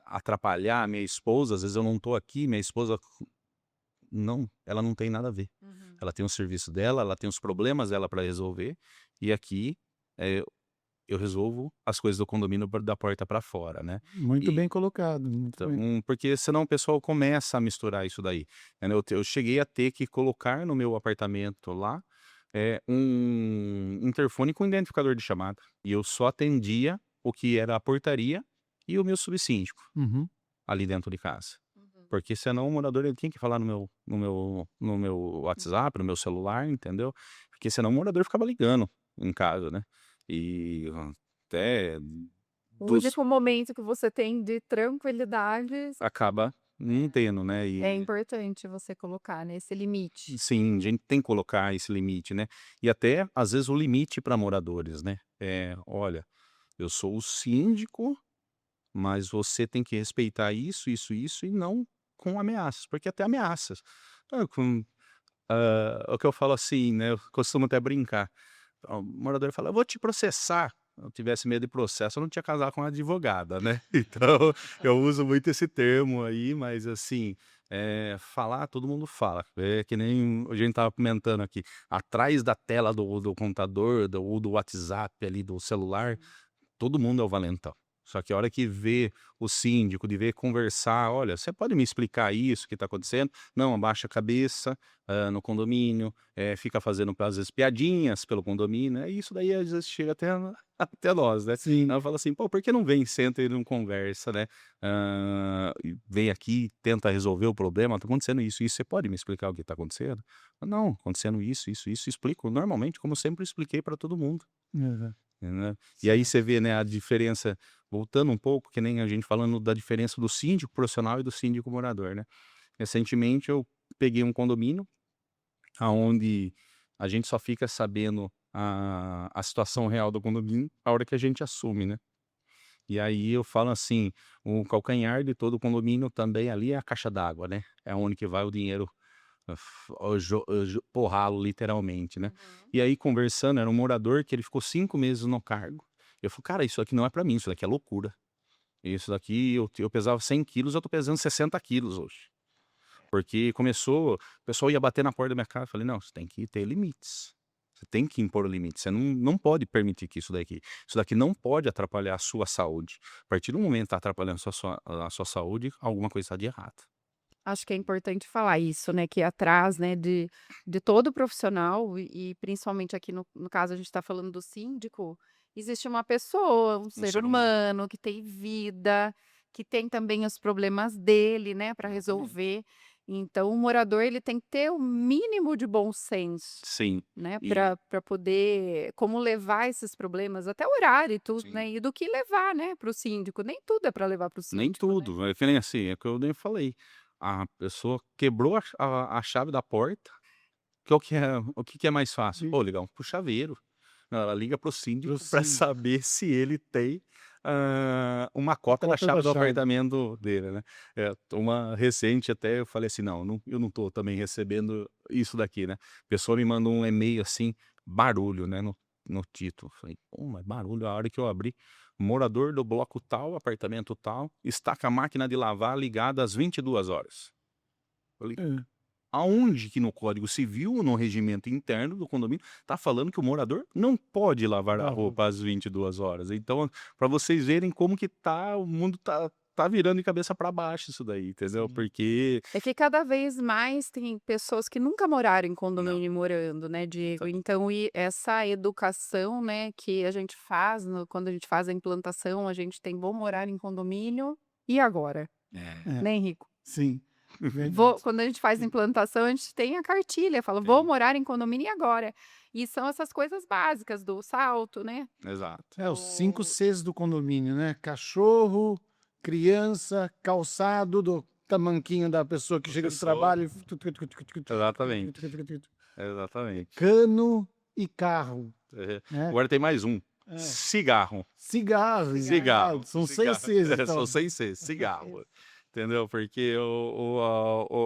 atrapalhar a minha esposa, às vezes eu não estou aqui, minha esposa não, ela não tem nada a ver. uhum. Ela tem o serviço dela, ela tem os problemas dela para resolver, e aqui, eh, eu resolvo as coisas do condomínio da porta para fora, né. Muito E bem colocado, muito então, bem. porque senão o pessoal começa a misturar isso daí, entendeu. Eu cheguei a ter que colocar no meu apartamento lá, um interfone com identificador de chamada, e eu só atendia o que era a portaria e o meu subsíndico, Uhum. ali dentro de casa. Uhum. Porque senão o morador ele tinha que falar no meu Uhum. WhatsApp, no meu celular, entendeu. Porque senão o morador ficava ligando em casa, né. E até O dos único momento que você tem de tranquilidade acaba não tendo, né. é E importante você colocar, né, esse limite. sim, a gente tem que colocar esse limite, né. E até, às vezes, o limite para moradores, né. "Olha, eu sou o síndico, mas você tem que respeitar isso, isso, isso e não com ameaças", porque até ameaças. Com o que eu falo assim, né, eu costumo até brincar. O morador fala: "Eu vou te processar". Se eu tivesse medo de processo, eu não tinha casado com uma advogada, né. Então, eu uso muito esse termo aí, mas assim, falar todo mundo fala. É que nem a gente estava comentando aqui, atrás da tela do computador, ou do WhatsApp ali, do celular, Uhum. todo mundo é o valentão. Só que a hora que vê o síndico, de ver conversar: "Olha, você pode me explicar isso que está acontecendo?". Não, abaixa a cabeça, no condomínio, fica fazendo às vezes piadinhas pelo condomínio, isso daí às vezes chega até até nós, né. Sim, Ela fala assim: "Pô, por que não vem, senta e não conversa, né, e vem aqui, tenta resolver o problema, tá acontecendo isso, isso, você pode me explicar o que está acontecendo?". "Não, acontecendo isso, isso, isso", explico normalmente, como sempre expliquei para todo mundo. aham, Né. E aí você certo. vê, né, a diferença, voltando um pouco, que nem a gente falando da diferença do síndico profissional e do síndico morador, né. Recentemente eu peguei um condomínio aonde a gente só fica sabendo a situação real do condomínio a hora que a gente assume, né. E aí eu falo assim, o calcanhar de todo condomínio também ali é a caixa d'água, né, é onde que vai o dinheiro, porrá-lo literalmente, né. Uhum. E aí conversando, era um morador que ele ficou 5 meses no cargo. Eu falei: "Cara, isso aqui não é pra mim, isso daqui é loucura. Isso daqui eu pesava 100 quilos, eu tô pesando 60 quilos hoje". Porque começou, o pessoal ia bater na porta da minha casa, eu falei: "Não, você tem que ter limites. Você tem que impor limites, você não pode permitir que isso daqui não pode atrapalhar a sua saúde. A partir do momento que tá atrapalhando a sua saúde, alguma coisa está de errado". Acho que é importante falar isso, né, que atrás, né, de todo profissional e principalmente aqui no caso a gente está falando do síndico, existe uma pessoa, um ser ser humano. humano que tem vida, que tem também os problemas dele, né, para Exatamente. resolver. Então o morador ele tem que ter o mínimo de bom senso, Sim. né, E para poder como levar esses problemas, até o horário e tudo, sim. né, e do que levar, né, para o síndico. Nem tudo é para levar para o Nem síndico, né. tudo, é que nem assim, é que eu nem falei, a pessoa quebrou a chave da porta, o que que é mais fácil? Sim. Pô, ligar pro chaveiro. Não, ela liga pro Para o síndico para síndico. saber se ele tem, uma A cópia da cópia da chave do chave. apartamento dele, né. Uma recente até eu falei assim: "Não, eu não tô também recebendo isso daqui, né". A pessoa me mandou um e-mail, assim, barulho, né, no título. Falei: "Pô, mas barulho", a hora que eu abri, morador do bloco tal, apartamento tal, está com a máquina de lavar ligada às 22 horas. Falei: É. aonde que no Código Civil ou no regimento interno do condomínio tá falando que o morador não pode lavar a Da rua. roupa às 22 horas? Então, para vocês verem como que tá o mundo tá virando de cabeça para baixo isso daí, entendeu? Sim. Porque É que cada vez mais tem pessoas que nunca moraram em não, condomínio morando, né, Diego. então Então essa educação, né, que a gente faz quando a gente faz a implantação, a gente tem vou morar em condomínio, e agora? é, É, Né, Henrico? sim, Vou verdade. quando a gente faz a implantação, a gente tem a cartilha, fala: "Vou tem, morar em condomínio e agora?". E são essas coisas básicas do salto, né, exato. É, os 5 do Cs do condomínio, né, cachorro, criança, calçado do tamanquinho da pessoa que A chega do pessoa trabalho, exatamente, exatamente. cano e carro, É. né. Agora tem mais um, É. cigarro. Cigarro, cigarro. exato, Cigarro, são 6 cigarro. Cs São então. sem ser, cigarro, entendeu? Porque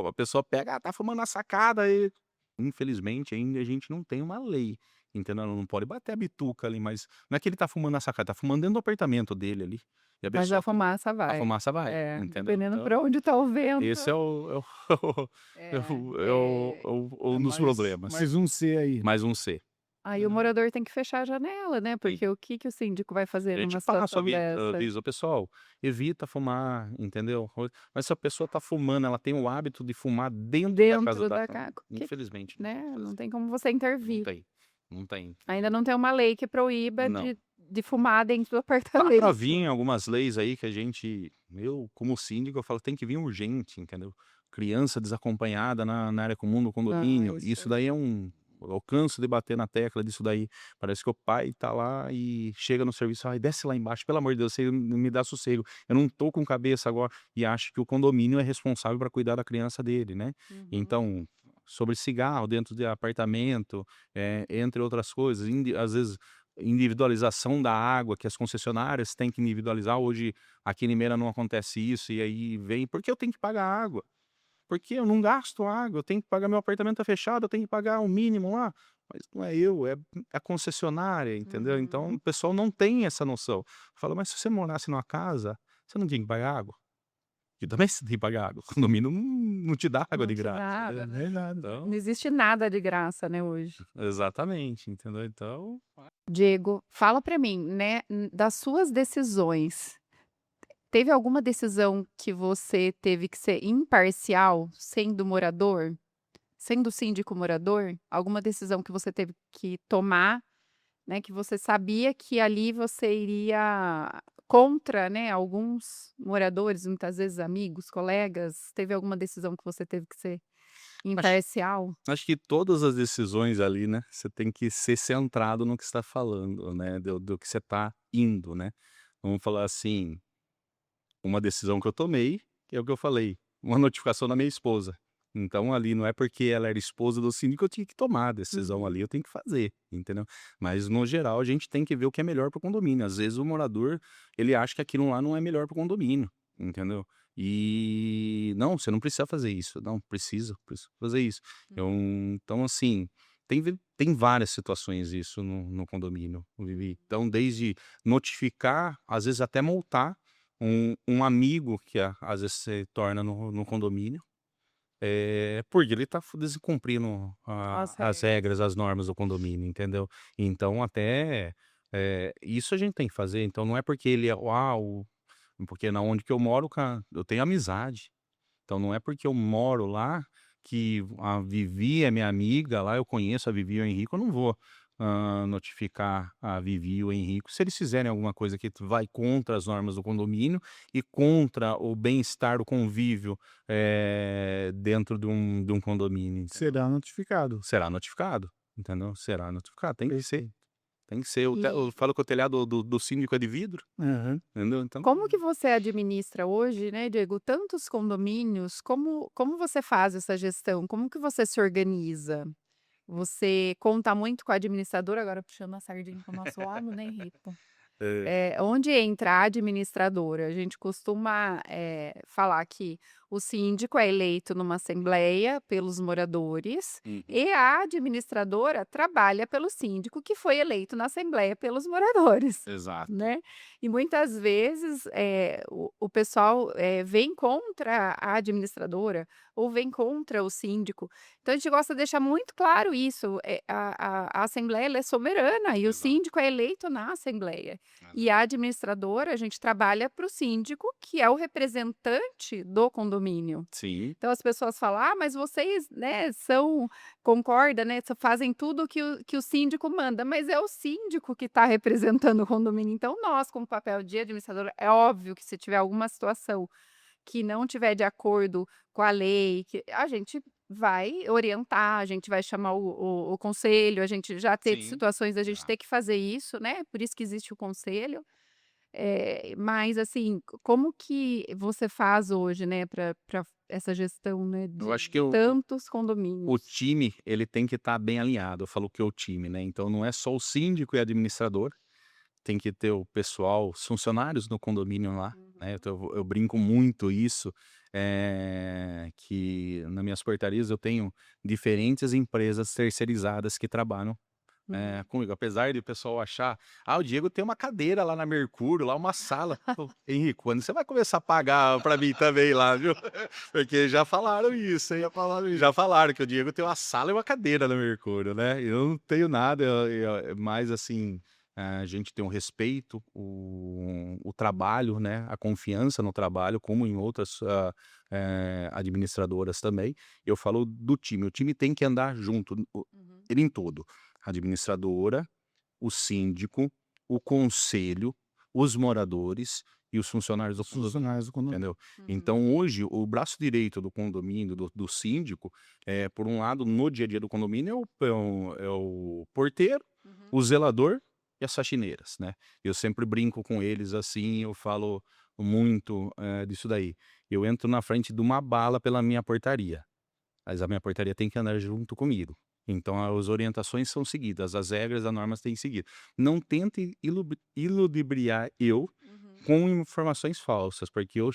a pessoa pega: "Ah, tá fumando na sacada", e infelizmente ainda a gente não tem uma lei, entendeu? Não pode bater a bituca ali, mas não é que ele tá fumando na sacada, tá fumando dentro do apartamento dele ali, e a Mas a pessoa fumaça a vai. fumaça vai, É, entendeu? dependendo Então, pra onde tá o esse vento. É, É um dos problemas. mais um C aí. Mais um C. aí o Aham. morador tem que fechar a janela, né, Tem. porque o que que o síndico vai fazer A gente numa passa, situação dessa? avisa: "Pessoal, evita fumar", entendeu? Mas se a pessoa tá fumando, ela tem o hábito de fumar dentro da casa Dentro da da ca que infelizmente não tem o né, que não fazer. tem como você Não intervir. tem, não tem. Ainda não tem uma lei que proíba Não. de fumar dentro do Tá pra apartamento. vir algumas leis aí que a gente eu, como síndico, eu falo: "Tem que vir urgente", entendeu? Criança desacompanhada na área comum do Ah, condomínio, isso isso daí é eu canso de bater na tecla disso daí. Parece que o pai tá lá e chega no serviço: "Ai, desce lá embaixo, pelo amor de Deus, você me dá sossego, eu não tô com cabeça agora", e acha que o condomínio é responsável pra cuidar da criança dele, né. uhum. Então, sobre cigarro dentro de apartamento, entre outras coisas, às vezes individualização da água, que as concessionárias têm que individualizar. Hoje, aqui em Limeira não acontece isso, e aí vem: "Por que eu tenho que pagar água? Porque eu não gasto água, eu tenho que pagar, meu apartamento tá fechado, eu tenho que pagar o mínimo lá". Mas não é eu, é a concessionária, entendeu? Então Uhum. o pessoal não tem essa noção. Fala: "Mas se você morasse numa casa, você não tinha que pagar água?". E também você tem que pagar água, o condomínio não te dá água Não de te graça, dá né. É água, né. verdade. Não Então existe nada de graça, né, hoje. exatamente, entendeu? Então Diego, fala pra mim, né, das suas decisões, teve alguma decisão que você teve que ser imparcial, sendo morador? Sendo síndico morador? Alguma decisão que você teve que tomar, né, que você sabia que ali você iria contra, né, alguns moradores, muitas vezes amigos, colegas? Teve alguma decisão que você teve que ser acho imparcial? Acho que todas as decisões ali, né, você tem que ser centrado no que está falando, né, do que você está indo, né. Vamos falar assim, uma decisão que eu tomei, que é o que eu falei, uma notificação da minha esposa. Então ali não é porque ela era esposa do síndico que eu tinha que tomar a decisão ali, Uhum. eu tenho que fazer, entendeu. Mas no geral a gente tem que ver o que é melhor para o condomínio. Às vezes o morador, ele acha que aquilo lá não é melhor para o condomínio, entendeu. E não, você não precisa fazer isso, não, precisa fazer isso. Então assim, tem várias situações isso no condomínio, Vivi. Então desde notificar, às vezes até multar um amigo que às vezes se torna no condomínio, porque ele tá descumprindo As as regras. regras, as normas do condomínio, entendeu. Então até, isso a gente tem que fazer, então não é porque ele é porque na onde que eu moro, eu tenho amizade, então não é porque eu moro lá que a Vivi é minha amiga lá, eu conheço a Vivi e o Henrique, eu não vou, notificar a Vivi e o Henrico se eles fizerem alguma coisa que vai contra as normas do condomínio e contra o bem-estar, o convívio dentro de um condomínio, entendeu? Será notificado. Será notificado, entendeu? Será notificado, tem que ser. Perfeito. Tem que ser. Eu E falo que o telhado do síndico é de vidro, Aham. entendeu? Então, como que você administra hoje, né, Diego, tantos condomínios? Como você faz essa gestão? Como que você se organiza? Você conta muito com a administradora, agora puxando a sardinha para o nosso lado, né, Rita? é, Onde entra a administradora? A gente costuma, falar que o síndico é eleito numa assembleia pelos moradores uhum, e a administradora trabalha pelo síndico que foi eleito na assembleia pelos moradores, exato. né. E muitas vezes, o pessoal, vem contra a administradora ou vem contra o síndico. Então a gente gosta de deixar muito claro isso, a assembleia ela é soberana e o Exato. síndico é eleito na assembleia. E Exato. a administradora, a gente trabalha para o síndico, que é o representante do condomínio. Sim, Então as pessoas falam: "Ah, mas vocês, né, são concorda, né, fazem tudo que o síndico manda", mas é o síndico que está representando o condomínio. Então nós, como papel de administradora, é óbvio que se tiver alguma situação que não tiver de acordo com a lei, que a gente vai orientar, a gente vai chamar o conselho, a gente já teve sim, situações da gente já. ter que fazer isso, né, por isso que existe o conselho. Mas assim, como que você faz hoje, né, para essa gestão, né, Eu de acho que tantos o condomínios? time, ele tem que estar bem alinhado. Eu falo que é o time, né, então não é só o síndico e administrador, tem que ter o pessoal, os funcionários no condomínio lá, né, Uhum, então eu brinco muito isso, que nas minhas portarias eu tenho diferentes empresas terceirizadas que trabalham uhum. comigo, apesar de o pessoal achar: "Ah, o Diego tem uma cadeira lá na Mercúrio, lá uma sala". Pô, Henrico, quando você vai começar a pagar pra mim também lá, viu? Porque já falaram isso, hein? Já falaram isso. Já falaram que o Diego tem uma sala e uma cadeira na Mercúrio, né? Eu não tenho nada, mas assim, a gente tem um respeito, o trabalho, né, a confiança no trabalho, como em outras, administradoras também. Eu falo do time, o time tem que andar junto, Uhum, ele em todo. A administradora, o síndico, o conselho, os moradores e os funcionários do Os condomínio, funcionários do condomínio. entendeu? uhum, Então hoje o braço direito do condomínio, do síndico, por um lado, no dia a dia do condomínio é o porteiro, uhum. o zelador e as faxineiras, né. Eu sempre brinco com eles, assim, eu falo muito, disso daí. Eu entro na frente de uma bala pela minha portaria. Mas a minha portaria tem que andar junto comigo. Então as orientações são seguidas, as regras, as normas têm que seguir. Não tente iludibriar eu Uhum. com informações falsas, porque eu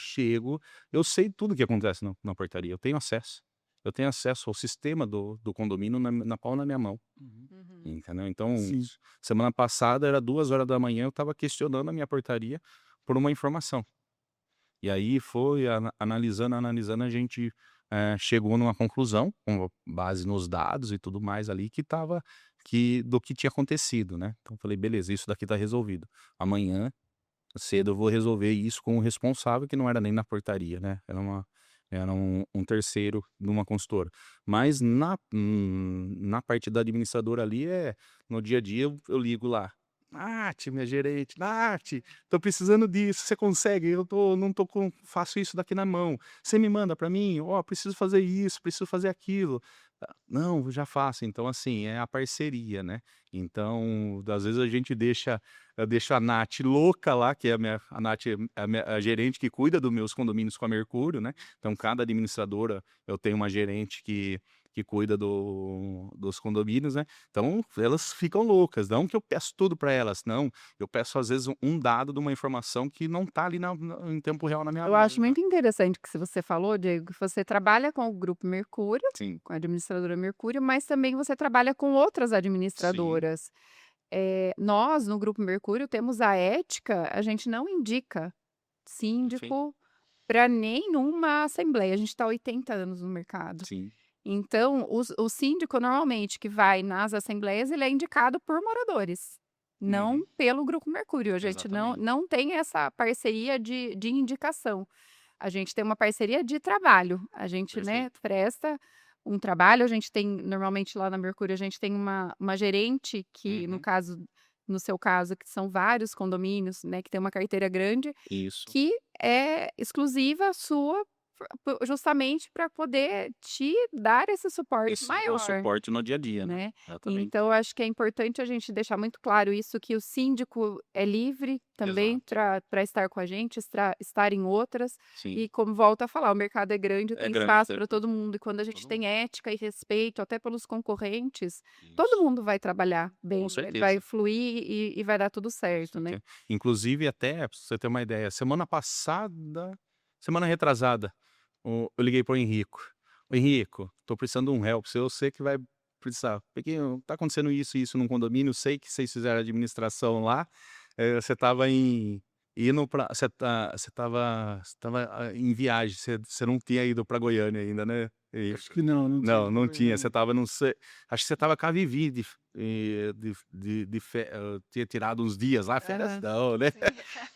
sei tudo o que acontece na portaria, eu tenho acesso. Eu tenho acesso ao sistema do condomínio na palma da minha mão, Uhum. Uhum. entendeu? Então, Sim. semana passada era 2 horas da manhã, eu estava questionando a minha portaria por uma informação. E aí foi analisando, analisando, a gente, chegou numa conclusão, com base nos dados e tudo mais ali, do que tinha acontecido, né. Então falei: "Beleza, isso daqui tá resolvido. Amanhã cedo eu vou resolver isso com o responsável", que não era nem na portaria, né, era um terceiro de uma consultora. Mas na parte da administradora ali, no dia a dia eu ligo lá: "Nath, minha gerente, Nath, tô precisando disso, você consegue? Eu não tô com faço isso daqui na mão. Você me manda pra mim? Ó, preciso fazer isso, preciso fazer aquilo". "Ah, não, eu já faço". Então, assim, é a parceria, né. Então, às vezes eu deixo a Nath louca lá, que é a Nath é a gerente que cuida dos meus condomínios com a Mercúrio, né. Então cada administradora eu tenho uma gerente que cuida dos condomínios, né. Então elas ficam loucas, não que eu peço tudo para elas, não, eu peço às vezes um dado de uma informação que não tá ali em tempo real na minha Eu mão. acho muito interessante que se você falou, Diego, que você trabalha com o Grupo Mercúrio, Sim, com a administradora Mercúrio, mas também você trabalha com outras sim, administradoras. Nós, no Grupo Mercúrio, temos a ética, a gente não indica sim, síndico para nenhuma assembleia, a gente está há 80 anos no mercado. sim. Então, o síndico normalmente que vai nas assembleias, ele é indicado por moradores, não Uhum, pelo Grupo Mercúrio, a gente não exatamente. não tem essa parceria de indicação. A gente tem uma parceria de trabalho, a gente, né, Perfeito. presta um trabalho, a gente tem normalmente lá na Mercúrio, a gente tem uma gerente que, Uhum. no seu caso, que são vários condomínios, né, que tem uma carteira grande, Isso. que é exclusiva sua, justamente para poder te dar esse suporte Esse é o maior. suporte no dia a dia, né? Né? Exatamente. Então, eu acho que é importante a gente deixar muito claro isso, que o síndico é livre também Exato. para estar com a gente, estar em outras, Sim. e como volta a falar, o mercado é grande, É tem grande, espaço certo? para todo mundo, e quando a gente Todo tem mundo. ética e respeito, até pelos concorrentes, todo Isso. mundo vai trabalhar bem, Com vai certeza. fluir e vai dar tudo Com certo, né? certeza. Inclusive, até pra você ter uma ideia, semana retrasada, eu liguei pro Henrico. "Ô Henrico, tô precisando de um help seu, eu sei que vai precisar, porque tá acontecendo isso e isso num condomínio, sei que vocês fizeram administração lá, você estava indo pra você estava em viagem, você não tinha ido pra Goiânia ainda, né, Henrico?" Acho que não tinha Não, ido não pra tinha, você Goiânia. estava não sei, acho que você estava com a Vivi tinha tirado uns dias lá, férias Aham. não, né, Sim.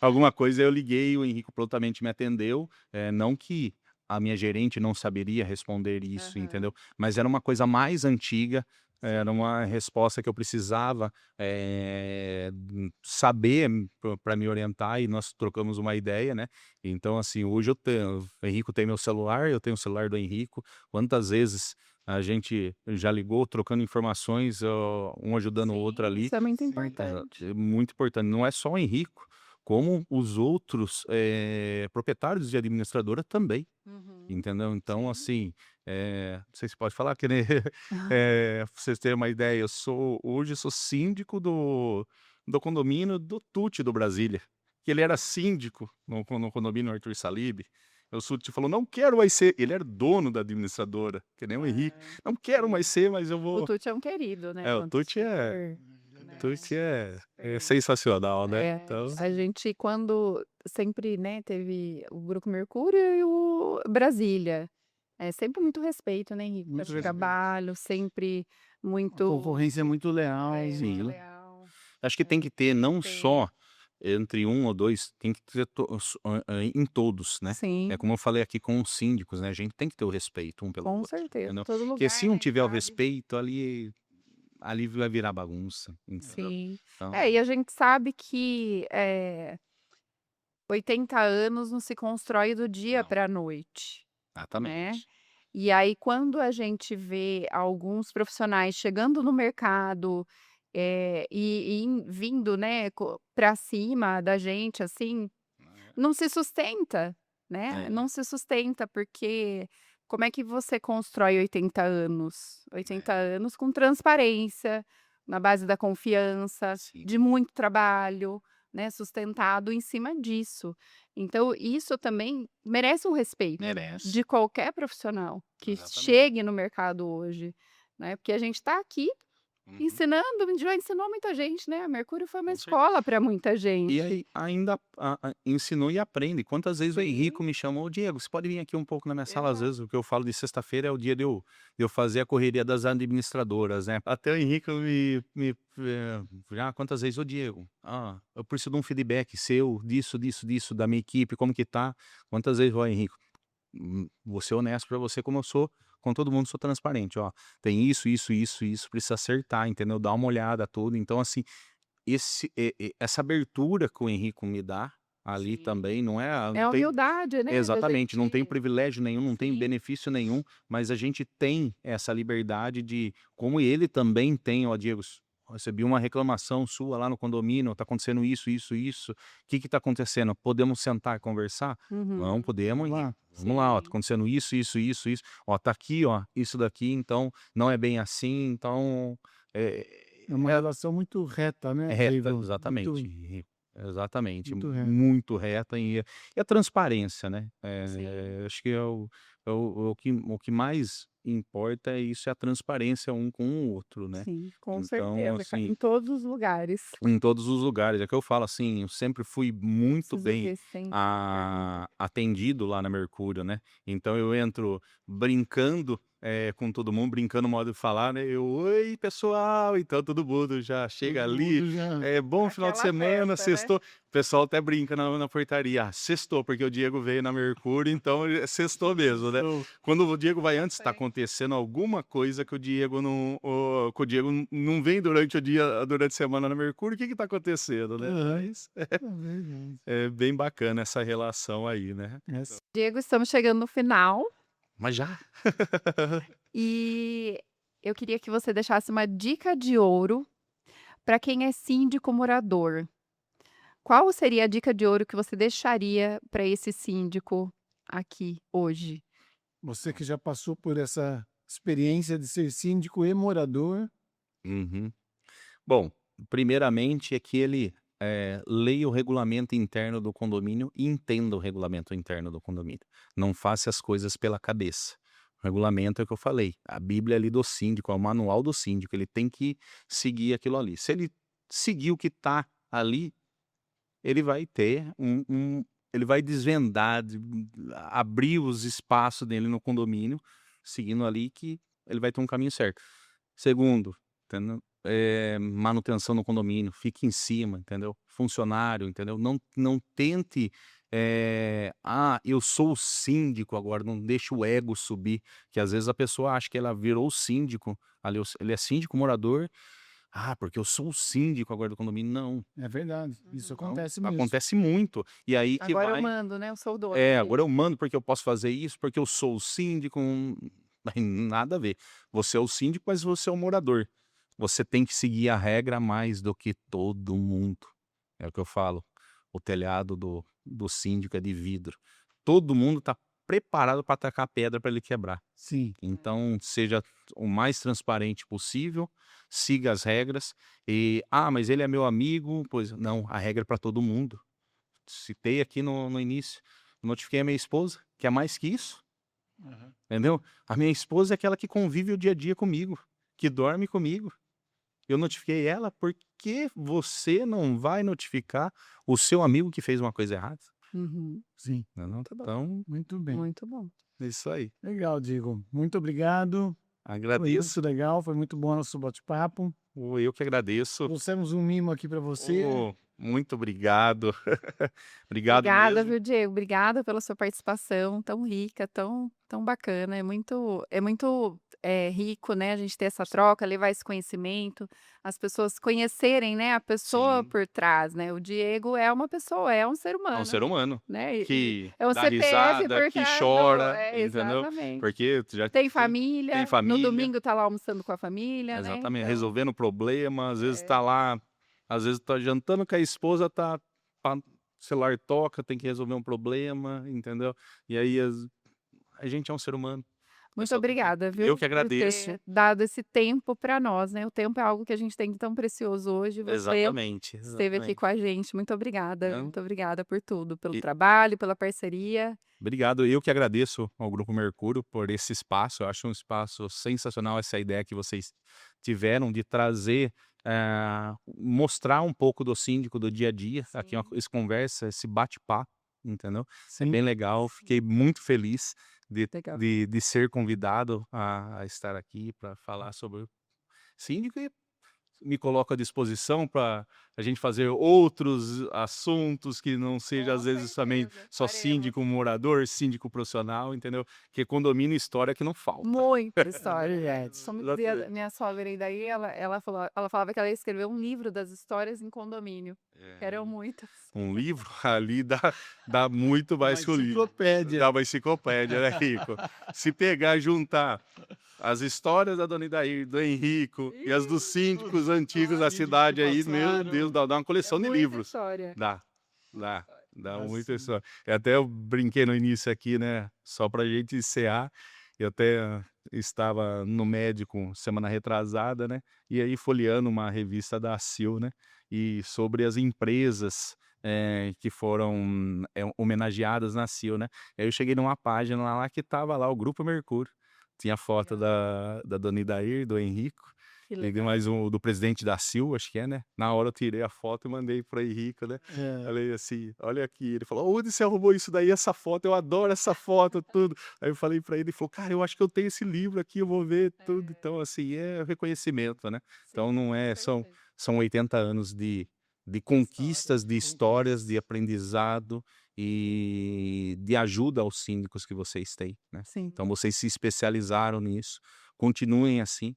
alguma coisa, eu liguei, o Henrico prontamente me atendeu, não que a minha gerente não saberia responder isso, Aham. entendeu, mas era uma coisa mais antiga, era Sim. uma resposta que eu precisava, saber para me orientar e nós trocamos uma ideia, né. Então, assim, hoje o Henrico tem meu celular, eu tenho o celular do Henrico, quantas vezes a gente já ligou trocando informações, um ajudando o outro Sim, ali. isso é muito Sim. importante. É muito importante, não é só o Henrico, como os outros, proprietários de administradora também, Uhum. entendeu. Então, Sim. assim, não sei se pode falar que nem pra vocês terem uma ideia, hoje eu sou síndico do condomínio do Tuti do Brasília, que ele era síndico no condomínio Arthur Salib, o Tuti falou: "Não quero mais ser", ele era dono da administradora, que nem o Henrique, É, "Não quero sim. mais ser, mas eu O vou". Tuti é um querido, né, O Tuti é super, É verdade. Tuti é super. sensacional, né. É, Então a gente quando sempre, né, teve o Grupo Mercúrio e o Brasília. É sempre muito respeito, né, Henrique, Muito pelo respeito. trabalho, sempre A muito, concorrência é muito leal. muito sim. leal. Acho que tem É, que ter tem que não ter. só entre um ou 2, tem que ter em todos, né. É Sim, como eu falei aqui com os síndicos, né, a gente tem que ter o respeito um pelo com outro, certeza. entendeu. Todo Porque se lugar, não né, tiver o sabe. respeito ali vai virar bagunça, entendeu. Sim. Então É, e a gente sabe que, 80 anos não se constrói do dia Não, para a noite, né. exatamente. E aí quando a gente vê alguns profissionais chegando no mercado, vindo, né, pra cima da gente, assim, não se sustenta, né, É, não se sustenta, porque como é que você constrói 80 anos? 80 é, anos com transparência, na base da confiança, sim, de muito trabalho, né, sustentado em cima disso. Então isso também merece um respeito merece. de qualquer profissional que Exatamente. chegue no mercado hoje, né, porque a gente está aqui Uhum. ensinando, já ensinou muita gente, né, a Mercúrio foi uma Com certeza. escola para muita e gente. aí ainda ensinou e aprende. Quantas vezes o Sim, Henrico me chamou: "Diego, você pode vir aqui um pouco na minha sala?" Às exato. vezes o que eu falo de sexta-feira é o dia de eu fazer a correria das administradoras, né. Até o Henrico já quantas vezes: "Ô Diego, eu preciso de um feedback seu disso, disso, disso, da minha equipe, como que tá?" Quantas vezes: "Ó Henrico, vou ser honesto pra você como eu sou com todo mundo, sou transparente, ó, tem isso, isso, isso, isso, precisa acertar, entendeu, dá uma olhada, tudo". Então assim, essa abertura que o Henrico me dá, ali Sim. também, não é É não a tem humildade, né, da exatamente, não tem gente, privilégio nenhum, não tem sim, benefício nenhum, mas a gente tem essa liberdade de como ele também tem: "Ó Diego, recebi uma reclamação sua lá no condomínio, tá acontecendo isso, isso, isso, o que que tá acontecendo? Podemos sentar e conversar?" uhum, "Vamos, podemos Vamos lá. Henrico, vamos lá, ó, tá sim, acontecendo isso, isso, isso, isso, ó, tá aqui, ó, isso daqui, então não é bem assim, então, É uma relação muito reta, né, reta, Ivan? exatamente, Muito, exatamente, muito reta. muito reta e a transparência, né, sim, acho que o que mais importa é isso, é a transparência um com o outro, né. sim, com Então, certeza, assim, em todos os lugares. em todos os lugares, é que eu falo assim, eu sempre fui muito Preciso bem ver se tem pergunta. atendido lá na Mercúrio, né, então eu entro brincando, com todo mundo, brincando modo de falar, né? Oi, pessoal! Então todo mundo já chega Todo ali. mundo já. Bom final de Aquela semana, festa, né? sextou. O pessoal até brinca na portaria. Sextou, porque o Diego veio na Mercúrio, então sextou mesmo, né? Sextou. Quando o Diego vai antes, tá Sim. acontecendo alguma coisa que o Diego não vem durante o dia, durante a semana na Mercúrio, o que que tá acontecendo, né? Aham. Mas É verdade. é bem bacana essa relação aí, né? Essa- Diego, estamos chegando no final Mas já? e eu queria que você deixasse uma dica de ouro para quem é síndico morador. Qual seria a dica de ouro que você deixaria para esse síndico aqui hoje? Você que já passou por essa experiência de ser síndico e morador, Uhum. Bom, primeiramente é que ele leia o regulamento interno do condomínio e entenda o regulamento interno do condomínio. Não faça as coisas pela cabeça. O regulamento é o que eu falei, a Bíblia ali do síndico, é o manual do síndico, ele tem que seguir aquilo ali. Se ele seguir o que está ali, ele vai ter ele vai desvendar, abrir os espaços dele no condomínio, seguindo ali que ele vai ter um caminho certo. Segundo, entendeu? Manutenção no condomínio, fique em cima, entendeu? Funcionário, entendeu? Não tente, eu sou o síndico agora, não deixe o ego subir, que às vezes a pessoa acha que ela virou o síndico, ali ele é síndico morador, porque eu sou o síndico agora do condomínio. Não, é verdade. Isso não, acontece mesmo. acontece muito. E aí que Agora eu vai, mando, né? Eu sou o dono aqui. agora eu mando porque eu posso fazer isso, porque eu sou o síndico, nada a ver. Você é o síndico, mas você é o morador. Você tem que seguir a regra mais do que todo mundo. É o que eu falo. O telhado do síndico é de vidro. Todo mundo está preparado para atacar pedra para ele quebrar. Sim. Então, seja o mais transparente possível, siga as regras. Mas ele é meu amigo. Pois não, a regra é para todo mundo. Citei aqui no início, notifiquei a minha esposa, que é mais que isso, Aham. entendeu? A minha esposa é aquela que convive o dia a dia comigo, que dorme comigo. Eu notifiquei ela porque você não vai notificar o seu amigo que fez uma coisa errada. Uhum. Sim. Não, Tá bom. então, Muito bem. Muito bom. é isso aí. Legal, Diego. Muito obrigado. Foi Agradeço. muito legal, foi muito bom nosso bate-papo. Eu que agradeço. Trouxemos um mimo aqui para você. Muito obrigado. Obrigado Obrigada, mesmo. viu, Diego? Obrigada pela sua participação tão rica, tão bacana. É muito rico, né? A gente ter essa troca, levar esse conhecimento, as pessoas conhecerem, né, a pessoa Sim, por trás, né? O Diego é uma pessoa, é um ser é um humano, ser humano né? E que é um dá CPF risada, por que trás chora, entendeu? exatamente. Porque já Tem tem família, no família. domingo tá lá almoçando com a família, né? Exatamente, Então, resolvendo problema, às vezes é, tá lá, às vezes tá jantando com a esposa, o celular toca, tem que resolver um problema, entendeu? E aí a gente é um ser humano. muito obrigada, Eu viu, que por agradeço. ter dado esse tempo para nós, né? O tempo é algo que a gente tem de tão precioso hoje. Você Exatamente, esteve aqui exatamente. com a gente. Não, Muito obrigada por tudo, pelo e trabalho, pela parceria. obrigado, eu que agradeço ao Grupo Mercúrio por esse espaço, eu acho um espaço sensacional essa ideia que vocês tiveram de trazer, mostrar um pouco do síndico do dia a dia, aqui Sim. essa conversa, esse bate-papo, entendeu? É Sim. bem legal, fiquei muito feliz Legal. de ser convidado a estar aqui para falar sobre o síndico e me coloco à disposição para a gente fazer outros assuntos que não seja, Com às vezes, também certeza, só faremos. síndico morador, síndico profissional, entendeu? Porque condomínio história é que não falta. Muita história, verdade. gente. Como dizia Exatamente. minha sogra, e daí ela falava que ela ia escrever um livro das histórias em condomínio, que eram muitas. Um livro ali dá muito Uma mais que o livro. enciclopédia. Dá uma enciclopédia, né, Rico? Se pegar, juntar as histórias da Dona Idair, do Henrico e as dos síndicos antigos da síndicos cidade que aí, meu passaram. Deus, dá uma coleção de Muita livros. história. Dá Dá muita sim. história. Eu brinquei no início aqui, né, só pra gente encerrar, eu até estava no médico semana retrasada, né, e aí folheando uma revista da ACIL, né, e sobre as empresas, que foram, homenageadas na ACIL, né. Aí eu cheguei numa página lá que tava lá o Grupo Mercúrio, tinha foto Legal. da Dona Idair, do Henrico, Que Peguei legal. mais um do presidente da Sil, acho que é, né? Na hora eu tirei a foto e mandei para Henrico, né? É, Falei assim: olha aqui. Ele falou: onde você arrumou isso daí, essa foto? Eu adoro essa foto, tudo. Aí eu falei para ele, ele falou: cara, eu acho que eu tenho esse livro aqui, eu vou ver tudo. Então, assim, é reconhecimento, né? Então, Sim, não com é, certeza. são 80 anos de História. conquistas, de histórias, de aprendizado e de ajuda aos síndicos que vocês têm, né? Sim. Então, vocês se especializaram nisso, continuem assim,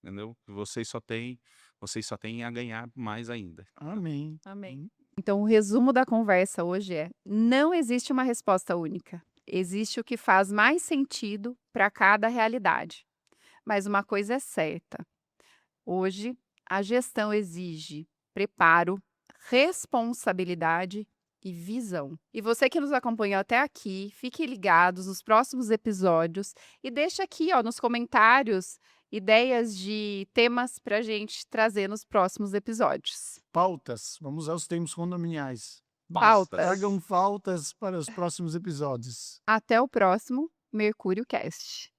entendeu? Vocês só têm a ganhar mais ainda. amém. Amém. Então, o resumo da conversa hoje é: não existe uma resposta única. Existe o que faz mais sentido para cada realidade. Mas uma coisa é certa: hoje, a gestão exige preparo, responsabilidade e visão. E você que nos acompanhou até aqui, fique ligados nos próximos episódios e deixa aqui, ó, nos comentários ideias de temas para a gente trazer nos próximos episódios. Pautas, vamos usar os termos condominiais. Pautas. Tragam pautas para os próximos episódios. Até o próximo Mercúrio Cast.